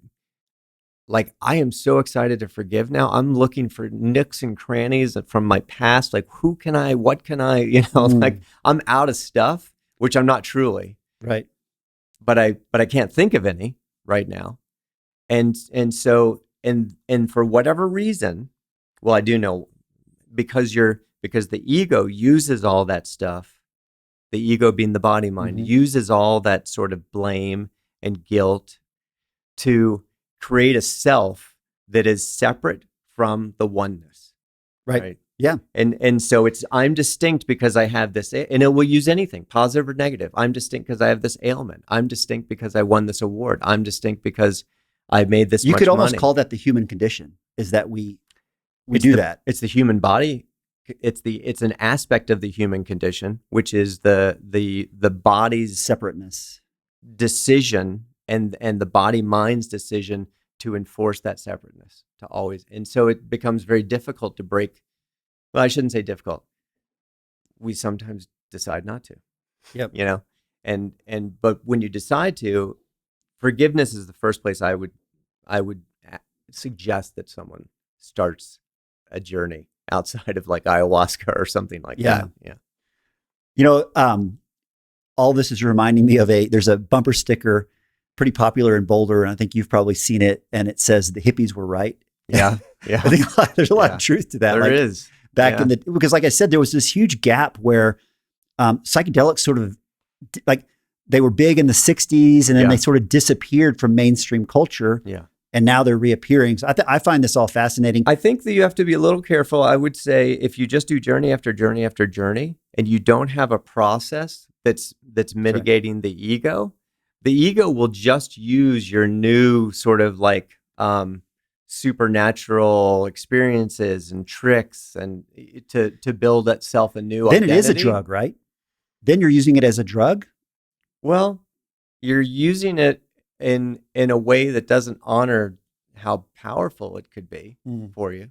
B: like, I am so excited to forgive now. I'm looking for nooks and crannies from my past. Like, what can I, like, I'm out of stuff, which I'm not truly.
A: Right.
B: But I can't think of any right now. And so for whatever reason, well, I do know, because the ego uses all that stuff. The ego being the body mind uses all that sort of blame and guilt to create a self that is separate from the oneness. Right?
A: Yeah.
B: And so I'm distinct because I have this, and it will use anything, positive or negative. I'm distinct because I have this ailment. I'm distinct because I won this award. I'm distinct because I made this much money.
A: You could almost call that the human condition, is that we do that.
B: It's the human body. It's an aspect of the human condition, which is the body's
A: separateness
B: decision and the body mind's decision to enforce that separateness, to always. And so it becomes very difficult to break. Well, I shouldn't say difficult. We sometimes decide not to.
A: Yep.
B: But when you decide to, forgiveness is the first place I would suggest that someone starts a journey outside of like ayahuasca or something like that. Yeah.
A: All this is reminding me of there's a bumper sticker pretty popular in Boulder, and I think you've probably seen it, and it says the hippies were right.
B: Yeah. Yeah.
A: I think there's a lot of truth to that.
B: There is.
A: Back in because like I said, there was this huge gap where psychedelics sort of like they were big in the 60s, and then they sort of disappeared from mainstream culture.
B: Yeah.
A: And now they're reappearing. So I find this all fascinating.
B: I think that you have to be a little careful. I would say if you just do journey after journey after journey, and you don't have a process that's mitigating the ego will just use your new sort of like supernatural experiences and tricks and to build itself a new
A: Then
B: identity.
A: it is a drug, right? Then you're using it as a drug?
B: Well, you're using it in a way that doesn't honor how powerful it could be for you.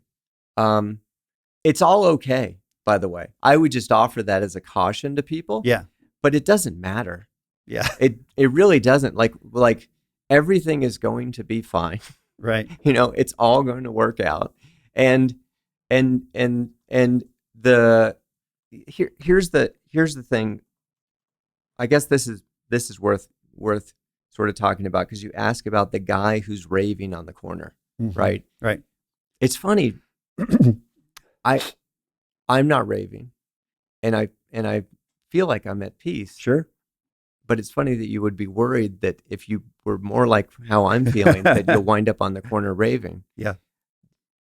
B: It's all okay, by the way. I would just offer that as a caution to people.
A: Yeah.
B: But it doesn't matter.
A: Yeah.
B: It really doesn't. Like everything is going to be fine.
A: Right.
B: It's all going to work out. And the here's the thing. I guess this is worth sort of talking about, because you ask about the guy who's raving on the corner, right?
A: Right.
B: It's funny. I'm not raving, and I feel like I'm at peace.
A: Sure.
B: But it's funny that you would be worried that if you were more like how I'm feeling, that you'll wind up on the corner raving.
A: Yeah.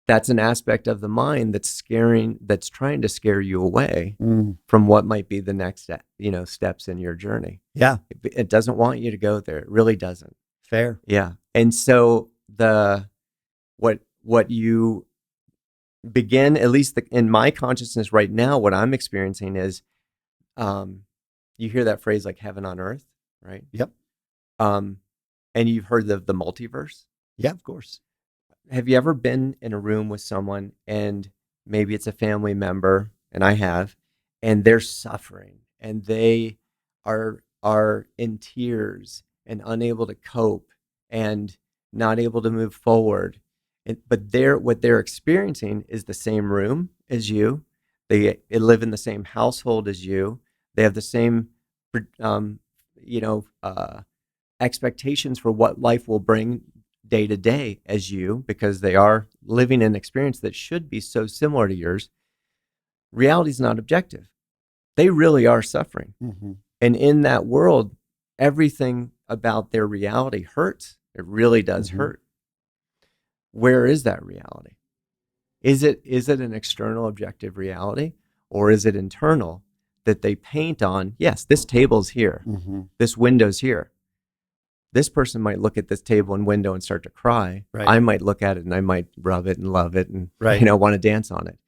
B: That's an aspect of the mind that's trying to scare you away from what might be the next step, steps in your journey.
A: Yeah.
B: It doesn't want you to go there. It really doesn't.
A: Fair.
B: Yeah. And so what you begin, at least in my consciousness right now, what I'm experiencing is, you hear that phrase like heaven on earth, right?
A: Yep.
B: And you've heard of the multiverse.
A: Yeah, of course.
B: Have you ever been in a room with someone, and maybe it's a family member, and I have, and they're suffering and they are in tears and unable to cope and not able to move forward. But what they're experiencing is the same room as you. They live in the same household as you. They have the same, expectations for what life will bring day to day as you, because they are living an experience that should be so similar to yours. Reality is not objective. They really are suffering. And in that world, everything about their reality hurts. It really does hurt. Where is that reality? Is it an external objective reality, or is it internal that they paint on? Yes, this table's here. This window's here. This person might look at this table and window and start to cry.
A: Right.
B: I might look at it and I might rub it and love it and
A: Right.
B: want to dance on it.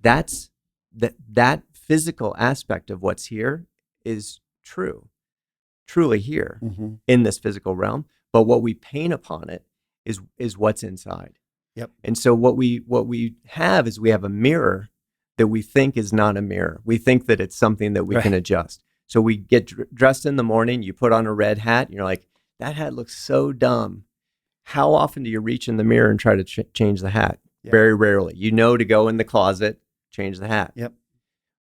B: That's that physical aspect of what's here is truly here in this physical realm. But what we paint upon it is what's inside.
A: Yep.
B: And so what we have is we have a mirror that we think is not a mirror. We think that it's something that we can adjust. So we get dressed in the morning, you put on a red hat, and you're like, that hat looks so dumb. How often do you reach in the mirror and try to change the hat?
A: Yep.
B: Very rarely. To go in the closet, change the hat.
A: Yep.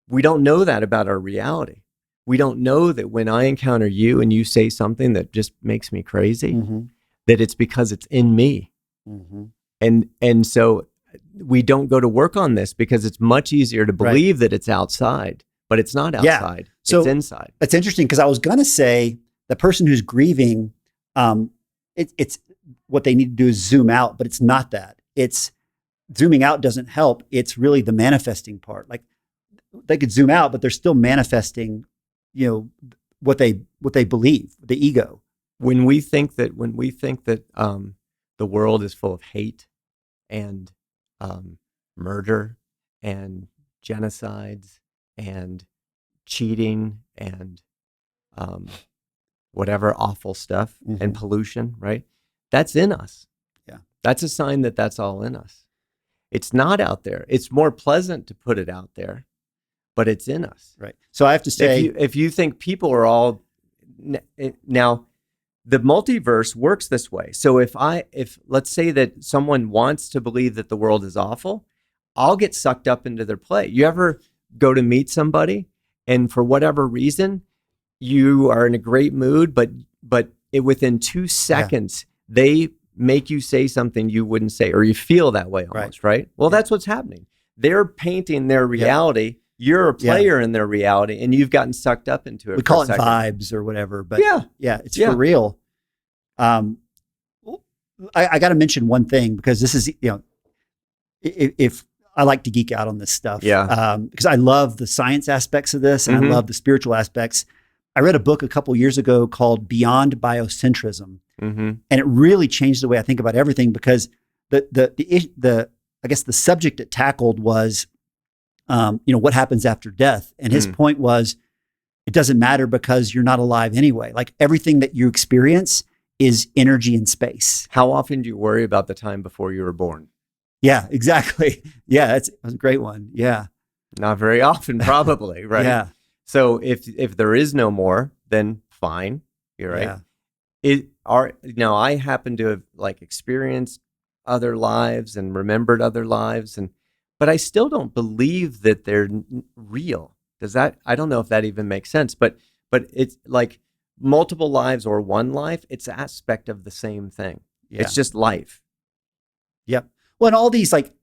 B: We don't know that about our reality. We don't know that when I encounter you and you say something that just makes me crazy, that it's because it's in me. And so we don't go to work on this because it's much easier to believe that it's outside, but it's not outside.
A: So
B: it's inside.
A: It's interesting, because I was going to say the person who's grieving, it's what they need to do is zoom out, but it's not that. It's zooming out doesn't help. It's really the manifesting part. Like they could zoom out, but they're still manifesting, what they believe, the ego.
B: When we think that the world is full of hate and murder and genocides and cheating and whatever awful stuff and pollution, right? That's in us.
A: Yeah.
B: That's a sign that that's all in us. It's not out there. It's more pleasant to put it out there, but it's in us.
A: Right. So I have to say,
B: if you think people are all now, the multiverse works this way. So if let's say that someone wants to believe that the world is awful, I'll get sucked up into their play. You ever go to meet somebody and for whatever reason, you are in a great mood, but within 2 seconds, they make you say something you wouldn't say, or you feel that way almost, right? Well, that's what's happening. They're painting their reality. Yep. You're a player in their reality, and you've gotten sucked up into it.
A: We call it vibes or whatever, but it's for real. I got to mention one thing, because this is, if I like to geek out on this stuff, because I love the science aspects of this, and I love the spiritual aspects. I read a book a couple years ago called Beyond Biocentrism, and it really changed the way I think about everything, because the I guess the subject it tackled was, what happens after death. And his point was, it doesn't matter because you're not alive anyway. Like everything that you experience is energy in space.
B: How often do you worry about the time before you were born?
A: Yeah, exactly. Yeah, that's a great one. Yeah.
B: Not very often, probably, right?
A: Yeah.
B: So if there is no more, then fine. You're right.
A: Yeah.
B: I happen to have like experienced other lives and remembered other lives, but I still don't believe that they're real. I don't know if that even makes sense, but it's like multiple lives or one life, it's an aspect of the same thing.
A: Yeah.
B: It's just life.
A: Yep. Well, and all these, like,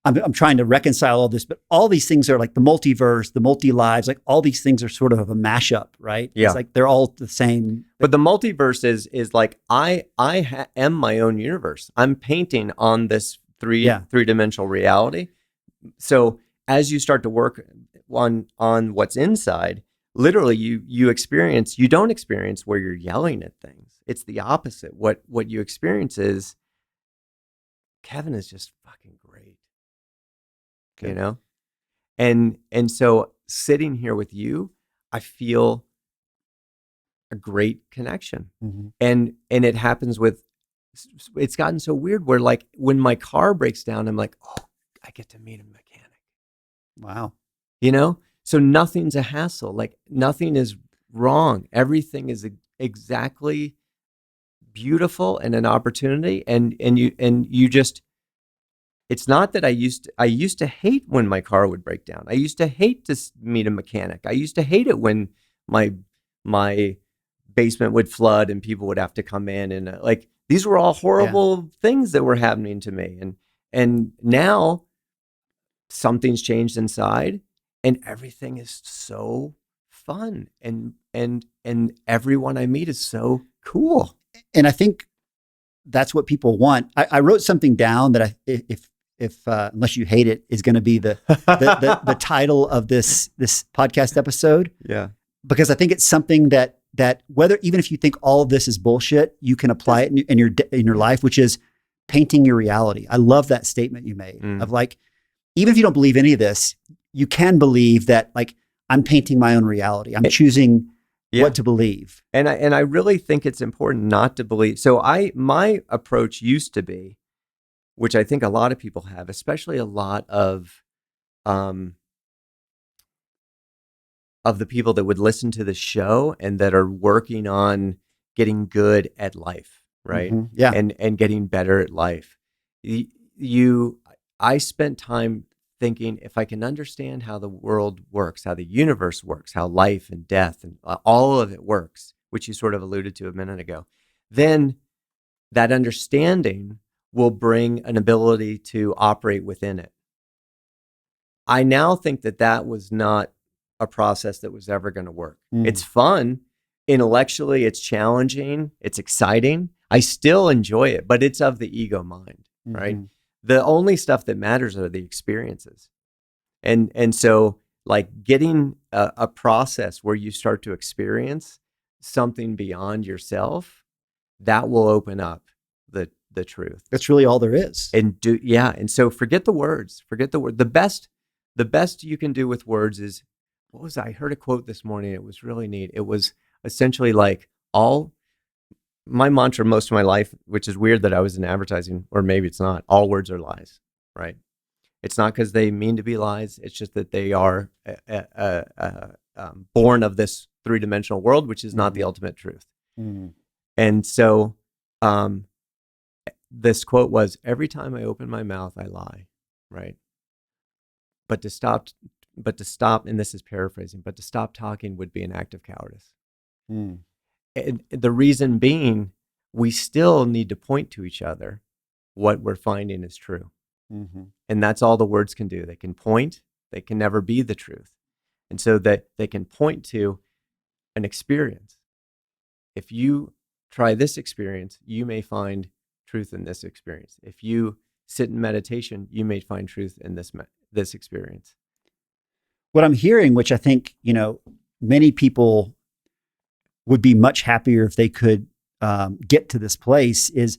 A: I'm trying to reconcile all this, but all these things are like the multiverse, the multi-lives, like all these things are sort of a mashup, right?
B: Yeah.
A: It's like they're all the same.
B: But the multiverse is like I am my own universe. I'm painting on this three-dimensional reality. So as you start to work on what's inside, literally you don't experience where you're yelling at things. It's the opposite. What you experience is Kevin is just fucking great. Okay. You know? And so sitting here with you, I feel a great connection.
A: Mm-hmm.
B: And it happens it's gotten so weird where like when my car breaks down, I'm like, oh, I get to meet a mechanic.
A: Wow.
B: You know? So nothing's a hassle. Like nothing is wrong. Everything is exactly beautiful and an opportunity. And you just, it's not that I used to hate when my car would break down. I used to hate to meet a mechanic. I used to hate it when my basement would flood and people would have to come in, and like these were all horrible things that were happening to me. And now something's changed inside and everything is so fun, and everyone I meet is so cool.
A: And I think that's what people want. I wrote something down that if unless you hate it, is going to be the title of this podcast episode.
B: Yeah.
A: Because I think it's something that whether, even if you think all of this is bullshit, you can apply it in your life, which is painting your reality. I love that statement you made of like, even if you don't believe any of this, you can believe that like I'm painting my own reality. I'm choosing what to believe.
B: And I really think it's important not to believe. So my approach used to be, which I think a lot of people have, especially a lot of the people that would listen to the show and that are working on getting good at life, right?
A: Mm-hmm. Yeah.
B: And getting better at life. I spent time thinking, if I can understand how the world works, how the universe works, how life and death and all of it works, which you sort of alluded to a minute ago, then that understanding will bring an ability to operate within it. I now think that was not a process that was ever going to work. It's fun. Intellectually, it's challenging. It's exciting. I still enjoy it, but it's of the ego mind, right? The only stuff that matters are the experiences. And so like getting a process where you start to experience something beyond yourself, that will open up the truth.
A: That's really all there is.
B: And so forget the words. The best you can do with words is, I heard a quote this morning. It was really neat. It was essentially like my mantra most of my life, which is weird that I was in advertising, or maybe it's not. All words are lies, right? It's not because they mean to be lies. It's just that they are born of this three-dimensional world, which is not the ultimate truth. And so this quote was, every time I open my mouth, I lie, right? But to stop, and this is paraphrasing, but to stop talking would be an act of cowardice. And the reason being, we still need to point to each other what we're finding is true. And that's all the words can do. They can point, they can never be the truth. And so that they can point to an experience. If you try this experience, you may find truth in this experience. If you sit in meditation, you may find truth in this experience.
A: What I'm hearing, which I think, many people would be much happier if they could get to this place, is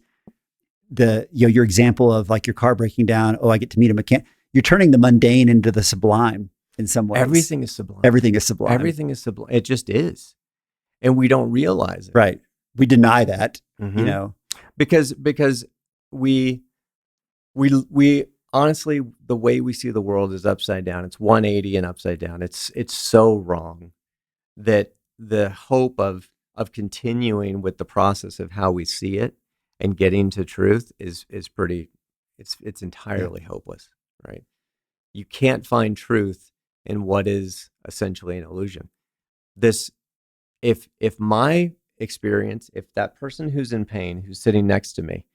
A: your example of like your car breaking down. Oh, I get to meet a mechanic. You're turning the mundane into the sublime in some ways.
B: Everything is sublime.
A: Everything is sublime.
B: Everything is sublime. It just is. And we don't realize it.
A: Right. We deny that, you know,
B: because we honestly, the way we see the world is upside down. It's 180 and upside down. It's so wrong that the hope of continuing with the process of how we see it and getting to truth is pretty, it's entirely hopeless, right? You can't find truth in what is essentially an illusion. If my experience, if that person who's in pain, who's sitting next to me,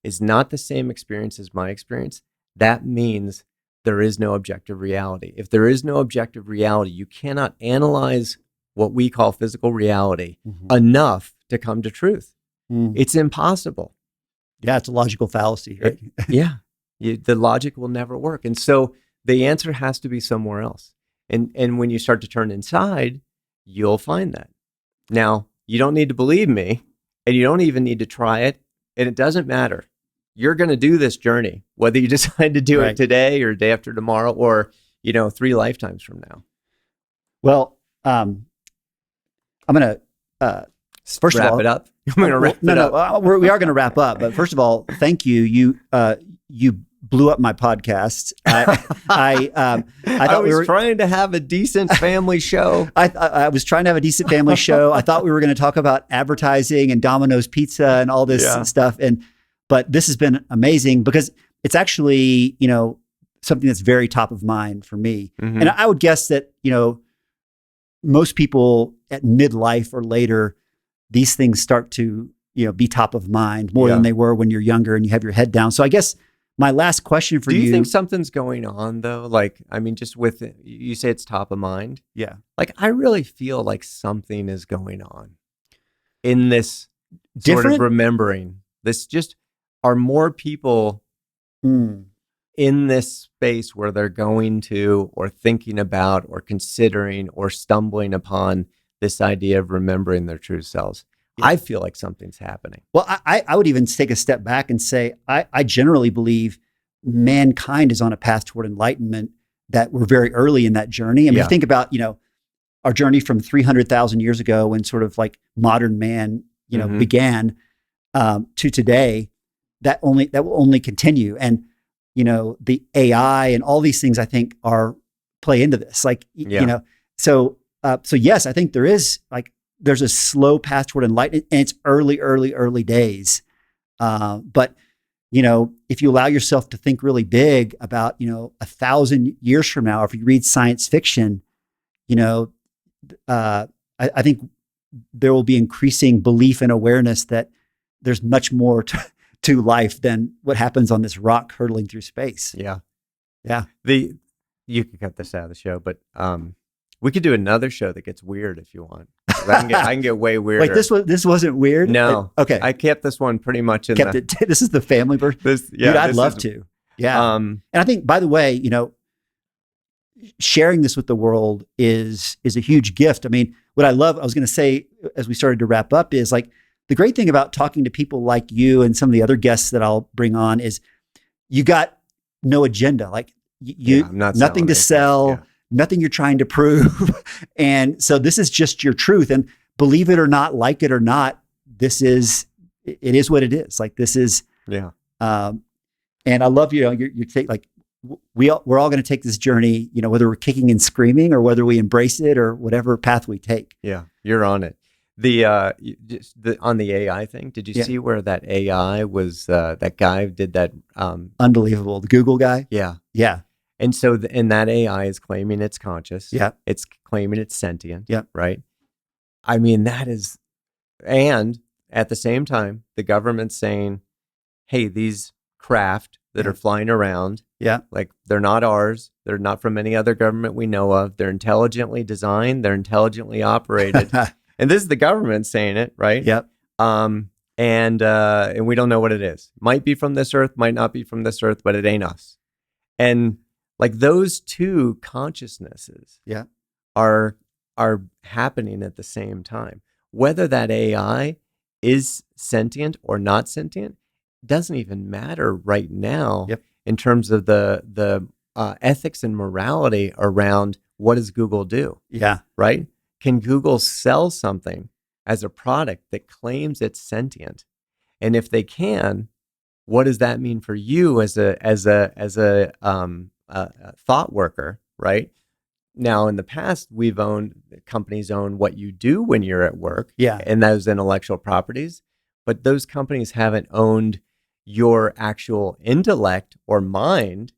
B: is not the same experience as my experience, that means there is no objective reality. If there is no objective reality, you cannot analyze what we call physical reality enough to come to truth. It's impossible.
A: Yeah, it's a logical fallacy, right?
B: The logic will never work. And so the answer has to be somewhere else. And when you start to turn inside, you'll find that. Now, you don't need to believe me, and you don't even need to try it, and it doesn't matter. You're going to do this journey, whether you decide to do it today or day after tomorrow or, 3 lifetimes from now.
A: Well, I'm going to first
B: wrap
A: of all,
B: it up. I'm going to wrap it up.
A: We are going to wrap up. But first of all, thank you. You blew up my podcast. I thought
B: we were trying to have a decent family show.
A: I was trying to have a decent family show. I thought we were going to talk about advertising and Domino's Pizza and all this stuff. But this has been amazing because it's actually, something that's very top of mind for me. And I would guess that, most people at midlife or later, these things start to, be top of mind more than they were when you're younger and you have your head down. So I guess my last question for you.
B: Do you think something's going on though? Like, I mean, just with it, you say it's top of mind.
A: Yeah.
B: Like, I really feel like something is going on in this sort of remembering. This just, are more people in this space where they're going to or thinking about or considering or stumbling upon this idea of remembering their true selves? Yeah. I feel like something's happening.
A: Well, I would even take a step back and say, I generally believe mankind is on a path toward enlightenment, that we're very early in that journey. I mean, if you think about, our journey from 300,000 years ago when sort of like modern man, began to today, that will only continue. And, the AI and all these things I think play into this. Like, so yes, I think there's a slow path toward enlightenment, and it's early days. But, if you allow yourself to think really big about, 1,000 years from now, if you read science fiction, I think there will be increasing belief and awareness that there's much more to life than what happens on this rock hurtling through space.
B: Yeah.
A: Yeah.
B: You can cut this out of the show, but we could do another show that gets weird if you want. I can get way weirder.
A: Wait, this wasn't weird?
B: No.
A: Okay.
B: I kept this one pretty much in
A: This is the family version. Dude, I'd love to. Yeah. And I think, by the way, sharing this with the world is a huge gift. I mean, what I was going to say as we started to wrap up is like, the great thing about talking to people like you and some of the other guests that I'll bring on is you got no agenda. Like nothing to sell, nothing you're trying to prove. And so this is just your truth. And believe it or not, like it or not, it is what it is. Like this is, and I love, you take like, we're all going to take this journey, whether we're kicking and screaming or whether we embrace it or whatever path we take.
B: Yeah. You're on it. On the AI thing, did you see where that AI was, that guy did that?
A: Unbelievable. The Google guy.
B: Yeah.
A: Yeah.
B: And so, and that AI is claiming it's conscious.
A: Yeah.
B: It's claiming it's sentient.
A: Yeah.
B: Right. I mean, and at the same time, the government's saying, hey, these craft that are flying around, like they're not ours. They're not from any other government we know of. They're intelligently designed. They're intelligently operated. And this is the government saying it, right?
A: Yep.
B: And we don't know what it is. Might be from this earth, might not be from this earth, but it ain't us. And like those two consciousnesses are happening at the same time. Whether that AI is sentient or not sentient, doesn't even matter right now
A: Yep.
B: in terms of the ethics and morality around what does Google do,
A: Yeah.
B: right? Can Google sell something as a product that claims it's sentient? And if they can, what does that mean for you as a thought worker, right? Now, in the past, companies own what you do when you're at work,
A: Yeah.
B: and those intellectual properties, but those companies haven't owned your actual intellect or mind.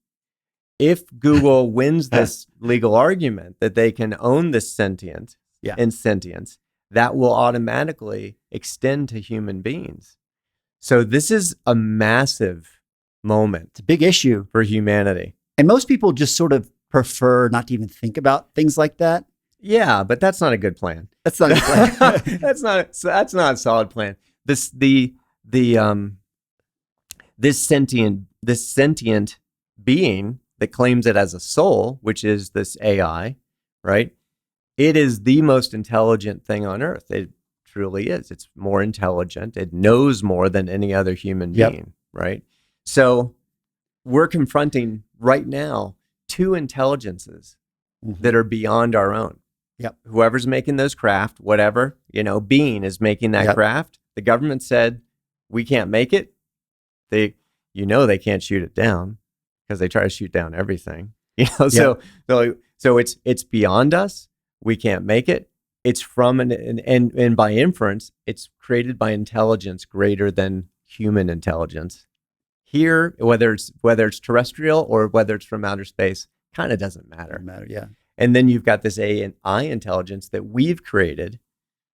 B: If Google wins this legal argument that they can own this sentience and sentience, that will automatically extend to human beings. So this is a massive moment.
A: It's a big issue
B: for humanity.
A: And most people just sort of prefer not to even think about things like that.
B: Yeah, but that's not a good plan.
A: That's not a good plan.
B: that's not a solid plan. This sentient being that claims it as a soul, which is this AI, right? It is the most intelligent thing on earth. It truly is. It's more intelligent. It knows more than any other human being, right? So we're confronting right now two intelligences that are beyond our own.
A: Yep.
B: Whoever's making those craft, whatever, being is making that craft. The government said, we can't make it. They can't shoot it down because they try to shoot down everything. So it's beyond us. We can't make it. It's from and by inference, it's created by intelligence greater than human intelligence. Here, whether it's terrestrial or whether it's from outer space, kind of doesn't matter.
A: Yeah.
B: And then you've got this AI intelligence that we've created,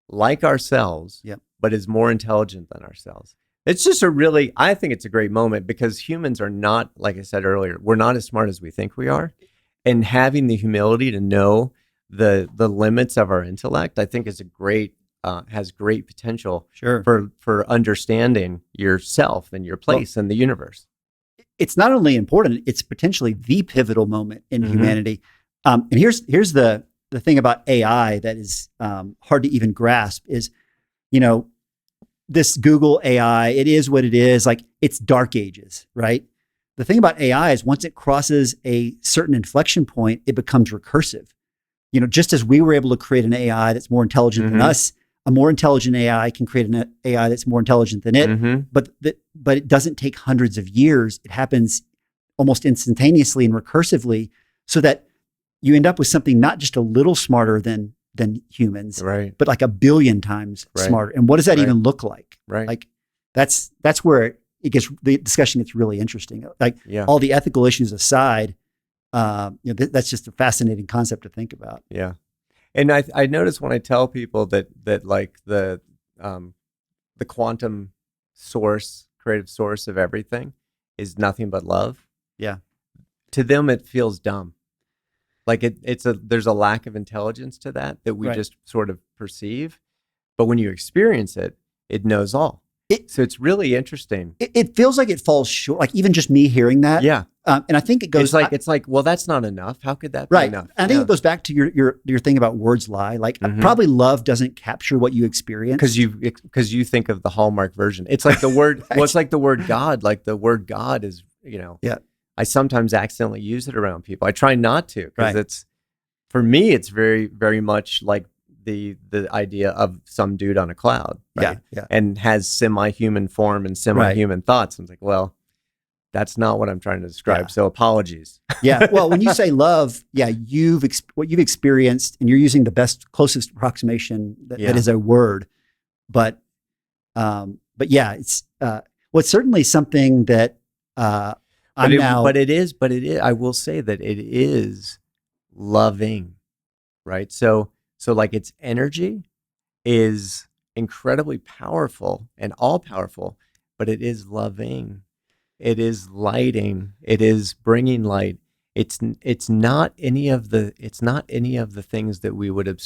B: like ourselves, but is more intelligent than ourselves. It's just I think it's a great moment because humans are not, like I said earlier, we're not as smart as we think we are. And having the humility to know the limits of our intellect, I think is has great potential for understanding yourself and your place in the universe.
A: It's not only important, it's potentially the pivotal moment in humanity. And here's the thing about AI that is hard to even grasp is, this Google AI, it is what it is. Like, it's dark ages, right? The thing about AI is once it crosses a certain inflection point, it becomes recursive. Just as we were able to create an AI that's more intelligent than us, a more intelligent AI can create an AI that's more intelligent than it. But it doesn't take hundreds of years. It happens almost instantaneously and recursively, so that you end up with something not just a little smarter than humans, but like 1 billion times smarter. And what does that even look like? Like that's where the discussion gets really interesting. Like all the ethical issues aside, that's just a fascinating concept to think about.
B: Yeah. And I notice when I tell people that like the quantum source, creative source of everything is nothing but love.
A: Yeah.
B: To them, it feels dumb. Like there's a lack of intelligence to that we just sort of perceive. But when you experience it, it knows all. So it's really interesting.
A: It feels like it falls short. Like even just me hearing that.
B: Yeah.
A: And I think it goes
B: it's like, well, that's not enough. How could that be enough?
A: I think it goes back to your thing about words lie. Like probably love doesn't capture what you experience.
B: Because you think of the Hallmark version. It's like the word, well, it's like the word God. Like the word God is, I sometimes accidentally use it around people. I try not to, because for me, it's very, very much like the idea of some dude on a cloud, and has semi-human form and semi-human thoughts. And it's like, well, that's not what I'm trying to describe. So apologies.
A: Well, when you say love, what you've experienced, and you're using the closest approximation that is a word, but it's it's certainly something that
B: but it is. I will say that it is loving, right? So like its energy is incredibly powerful and all powerful, but it is loving. It is lighting. It is bringing light. It's not any of the things that we would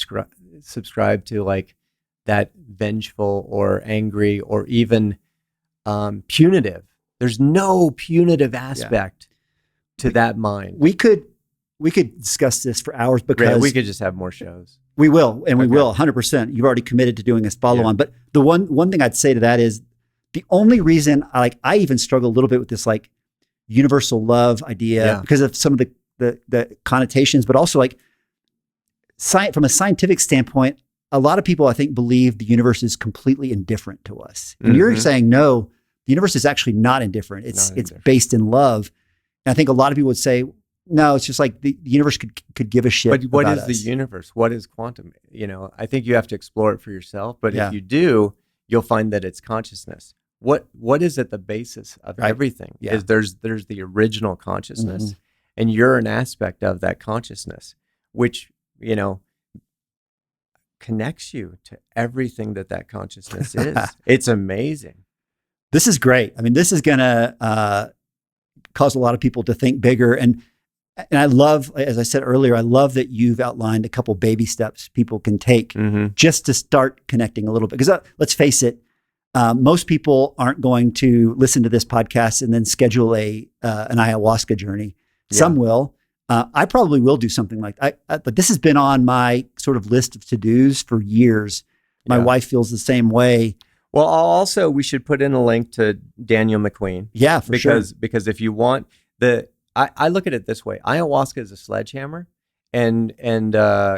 B: subscribe to, like that vengeful or angry or even punitive. There's no punitive aspect to that mind.
A: We could discuss this for hours, because
B: we could just have more shows.
A: We will, and we will 100%. You've already committed to doing this follow-on. But the one thing I'd say to that is The only reason I even struggle a little bit with this like universal love idea because of some of the connotations, but also like from a scientific standpoint, a lot of people I think believe the universe is completely indifferent to us. And you're saying, no, the universe is actually not indifferent. It's based in love. And I think a lot of people would say, no, it's just like the universe could give a shit.
B: But what
A: about
B: is
A: us.
B: the universe? What is quantum? I think you have to explore it for yourself. But if you do, you'll find that it's consciousness. What is at the basis of everything?
A: Yeah.
B: Is there's the original consciousness, and you're an aspect of that consciousness, which connects you to everything that consciousness is. It's amazing.
A: This is great. I mean, this is going to cause a lot of people to think bigger. And I love, as I said earlier, I love that you've outlined a couple baby steps people can take just to start connecting a little bit. Because let's face it, most people aren't going to listen to this podcast and then schedule an ayahuasca journey. Some will. I probably will do something like that. But this has been on my sort of list of to-dos for years. My wife feels the same way.
B: Well, also we should put in a link to Daniel McQueen.
A: Yeah, for sure.
B: Because if you want I look at it this way: ayahuasca is a sledgehammer, and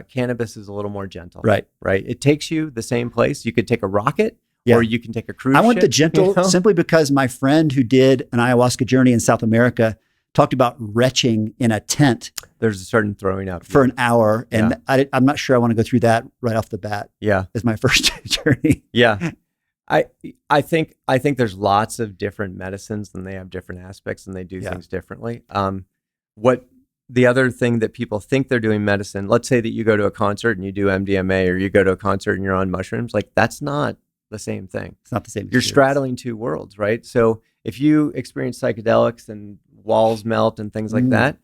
B: cannabis is a little more gentle.
A: Right.
B: It takes you the same place. You could take a rocket, or you can take a cruise.
A: I want
B: ship,
A: the gentle simply because my friend who did an ayahuasca journey in South America talked about retching in a tent.
B: There's a certain throwing up
A: for an hour, and I'm not sure I want to go through that right off the bat.
B: Yeah,
A: as my first journey.
B: Yeah. I think there's lots of different medicines, and they have different aspects, and they do things differently. What the other thing that people think they're doing medicine, let's say that you go to a concert and you do MDMA, or you go to a concert and you're on mushrooms, like that's not the same thing.
A: It's not the same.
B: You're straddling two worlds, right? So if you experience psychedelics and walls melt and things like that,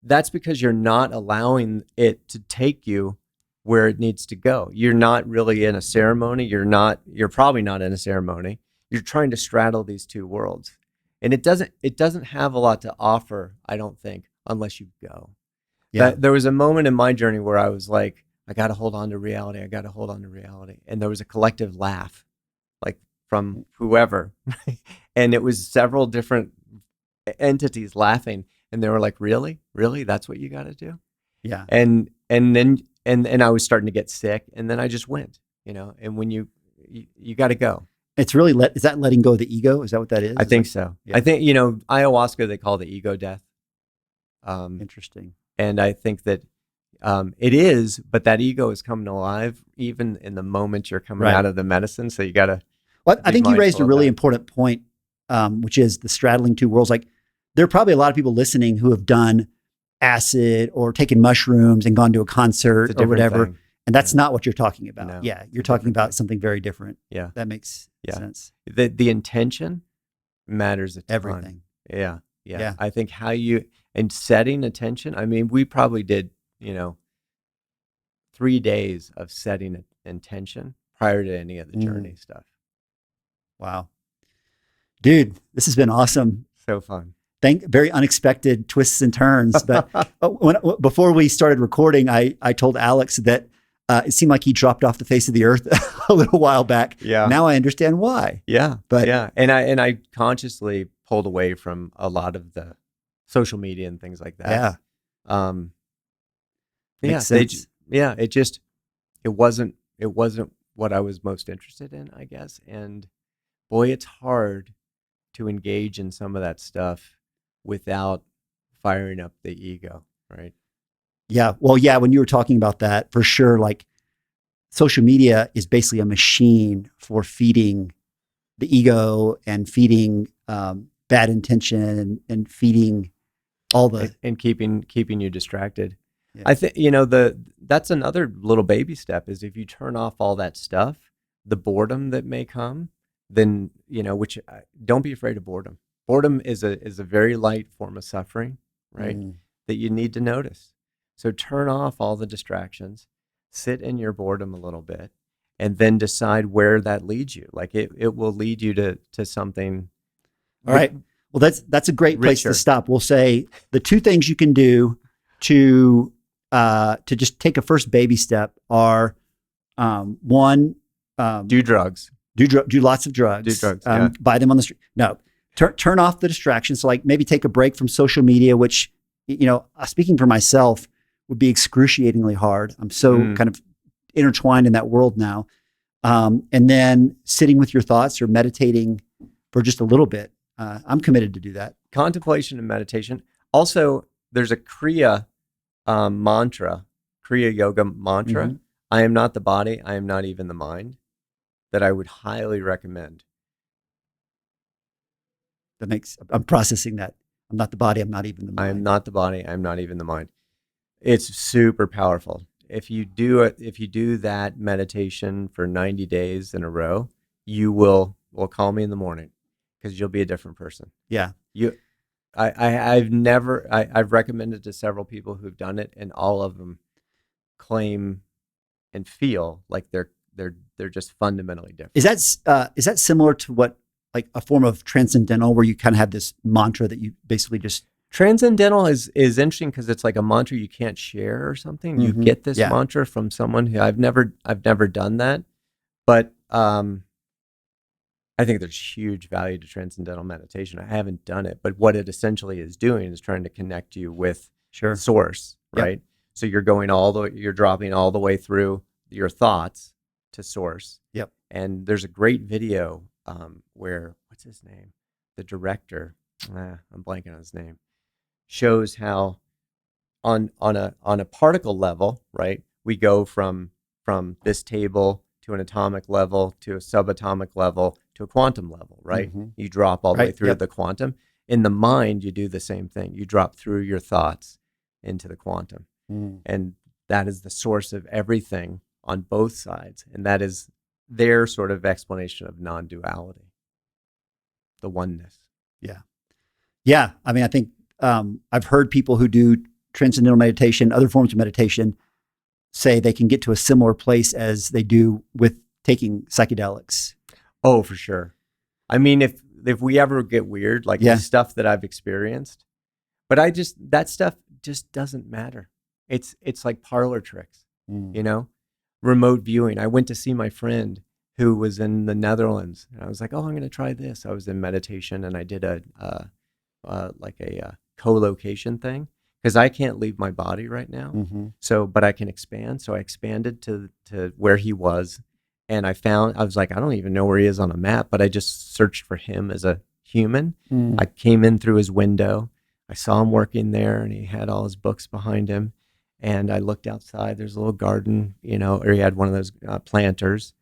B: that's because you're not allowing it to take you where it needs to go. You're not really in a ceremony. You're probably not in a ceremony. You're trying to straddle these two worlds. And it doesn't have a lot to offer, I don't think, unless you go. Yeah. There was a moment in my journey where I was like, I got to hold on to reality. I got to hold on to reality. And there was a collective laugh, like from whoever. And it was several different entities laughing. And they were like, really? Really? That's what you got to do? Yeah. And I was starting to get sick, and then I just went, and when you got to go.
A: It's really, is that letting go of the ego? Is that what that is?
B: I think so. Yeah. I think, ayahuasca, they call the ego death.
A: Interesting.
B: And I think that it is, but that ego is coming alive even in the moment you're coming out of the medicine. So you got to.
A: Well, I think you raised a really important point, which is the straddling two worlds. Like, there are probably a lot of people listening who have done acid or taken mushrooms and gone to a concert or whatever. Thing. And that's not what you're talking about. No, yeah. You're talking about something very different. Yeah. That makes sense.
B: The intention matters a ton.
A: Everything.
B: Yeah. I think and setting attention. I mean, we probably did, 3 days of setting intention prior to any of the journey stuff.
A: Wow. Dude, this has been awesome.
B: So fun.
A: Very unexpected twists and turns. But before we started recording, I told Alex that it seemed like he dropped off the face of the earth a little while back. Yeah. Now I understand why.
B: Yeah. But and I consciously pulled away from a lot of the social media and things like that. Yeah.
A: Makes sense.
B: It wasn't what I was most interested in, I guess. And boy, it's hard to engage in some of that stuff without firing up the ego, right?
A: Yeah. Well, yeah, when you were talking about that, for sure, like social media is basically a machine for feeding the ego and feeding bad intention and feeding all the...
B: And keeping you distracted. Yeah. I think, that's another little baby step is if you turn off all that stuff, the boredom that may come, then, don't be afraid of boredom. Boredom is a very light form of suffering, right? That you need to notice. So turn off all the distractions, sit in your boredom a little bit, and then decide where that leads you. Like it will lead you to something.
A: All right. Well, that's a great place to stop. We'll say the two things you can do to just take a first baby step are one,
B: do drugs.
A: Do lots of drugs.
B: Do drugs, yeah.
A: Buy them on the street. No, turn off the distractions. So like maybe take a break from social media, which, speaking for myself, would be excruciatingly hard. I'm so kind of intertwined in that world now. And then sitting with your thoughts or meditating for just a little bit. I'm committed to do that.
B: Contemplation and meditation. Also, there's a Kriya mantra, Kriya Yoga mantra.
A: Mm-hmm.
B: I am not the body. I am not even the mind. That I would highly recommend.
A: I'm processing that. I'm not the body. I'm not even the mind.
B: I am not the body. I'm not even the mind. It's super powerful. If you do that meditation for 90 days in a row, you will call me in the morning because you'll be a different person.
A: Yeah.
B: I've recommended to several people who've done it, and all of them claim and feel like they're just fundamentally different.
A: Is that similar to what, like a form of transcendental, where you kind of have this mantra that you basically just...
B: Transcendental is interesting because it's like a mantra you can't share or something. Mm-hmm. You get this mantra from someone who I've never done that, but I think there's huge value to transcendental meditation. I haven't done it, but what it essentially is doing is trying to connect you with source, right? Yep. So you're dropping all the way through your thoughts to source.
A: Yep.
B: And there's a great video where, what's his name? The director, I'm blanking on his name, shows how on a particle level, right? We go from this table to an atomic level to a subatomic level to a quantum level, right? Mm-hmm. You drop all the way through the quantum. In the mind, you do the same thing. You drop through your thoughts into the quantum. And that is the source of everything on both sides. And that is their sort of explanation of non-duality, the oneness.
A: Yeah. Yeah. I mean, I think I've heard people who do transcendental meditation, other forms of meditation, say they can get to a similar place as they do with taking psychedelics.
B: Oh, for sure. I mean, if we ever get weird, like the stuff that I've experienced, but that stuff just doesn't matter. It's like parlor tricks, remote viewing. I went to see my friend who was in the Netherlands, and I was like, oh, I'm going to try this. I was in meditation, and I did a co-location thing because I can't leave my body right now. Mm-hmm. But I can expand. So I expanded to where he was, and I was like, I don't even know where he is on a map, but I just searched for him as a human. I came in through his window. I saw him working there, and he had all his books behind him. And I looked outside. There's a little garden, or he had one of those planters.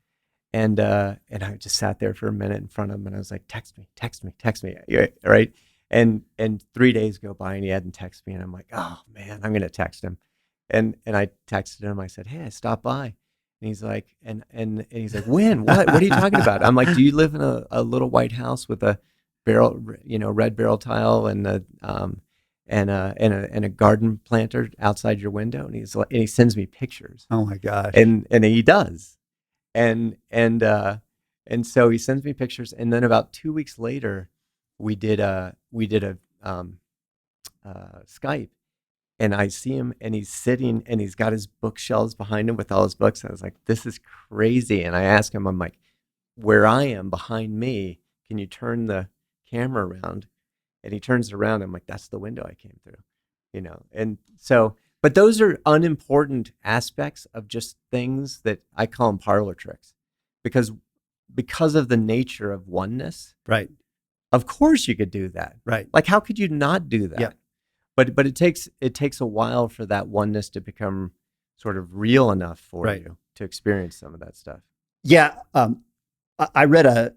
B: And I just sat there for a minute in front of him, and I was like, text me, right? And 3 days go by, and he hadn't texted me, and I'm like, oh man, I'm gonna text him. And I texted him. I said, hey, I stopped by. And he's like, and he's like, when? What are you talking about? I'm like, do you live in a little white house with a barrel, red barrel tile and a garden planter outside your window? And he sends me pictures.
A: Oh my gosh.
B: And he does. And so he sends me pictures, and then about 2 weeks later, we did a Skype, and I see him, and he's sitting, and he's got his bookshelves behind him with all his books. I was like, this is crazy. And I asked him, I'm like, where I am behind me, can you turn the camera around? And he turns it around. I'm like, that's the window I came through, And so, but those are unimportant aspects of just things that I call them parlor tricks, because of the nature of oneness.
A: Right.
B: Of course you could do that.
A: Right.
B: Like, how could you not do that?
A: Yeah.
B: But it takes a while for that oneness to become sort of real enough for you to experience some of that stuff.
A: Yeah. I read a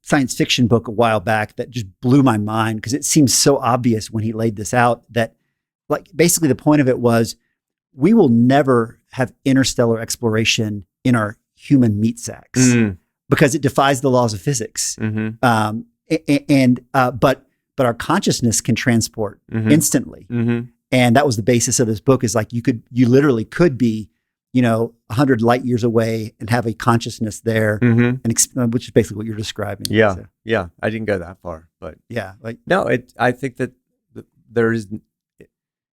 A: science fiction book a while back that just blew my mind because it seems so obvious when he laid this out that, like, basically the point of it was we will never have interstellar exploration in our human meat sacks because it defies the laws of physics. Mm-hmm. But our consciousness can transport instantly. Mm-hmm. And that was the basis of this book, is like you literally could be 100 light years away and have a consciousness there, and which is basically what you're describing.
B: Yeah. So. Yeah. I didn't go that far, but
A: yeah,
B: I think that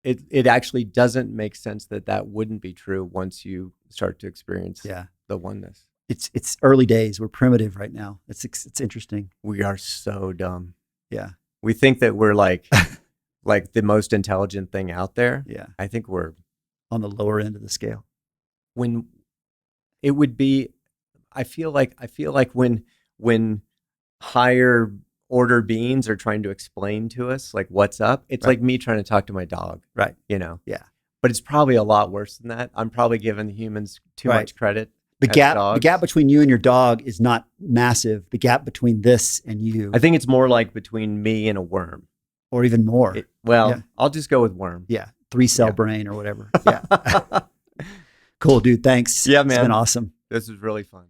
B: it actually doesn't make sense that wouldn't be true once you start to experience the oneness.
A: it's early days. We're primitive right now. It's interesting.
B: We are so dumb.
A: Yeah.
B: We think that we're like the most intelligent thing out there.
A: Yeah.
B: I think we're
A: On the lower end of the scale.
B: when it would be. I feel like when higher order beings are trying to explain to us like what's up, it's
A: Right.
B: like me trying to talk to my dog.
A: Right.
B: You know.
A: Yeah.
B: But it's probably a lot worse than that. I'm probably giving humans too
A: Right.
B: much credit.
A: The
B: as
A: gap
B: dogs.
A: between you and your dog is not massive. The gap between this and you,
B: I think it's more like between me and a worm.
A: or even more. Yeah.
B: I'll just go with worm.
A: Yeah. 3-cell
B: Yeah.
A: brain or whatever. Yeah. Cool, dude. Thanks.
B: Yeah,
A: It's
B: man.
A: been awesome.
B: This is really fun.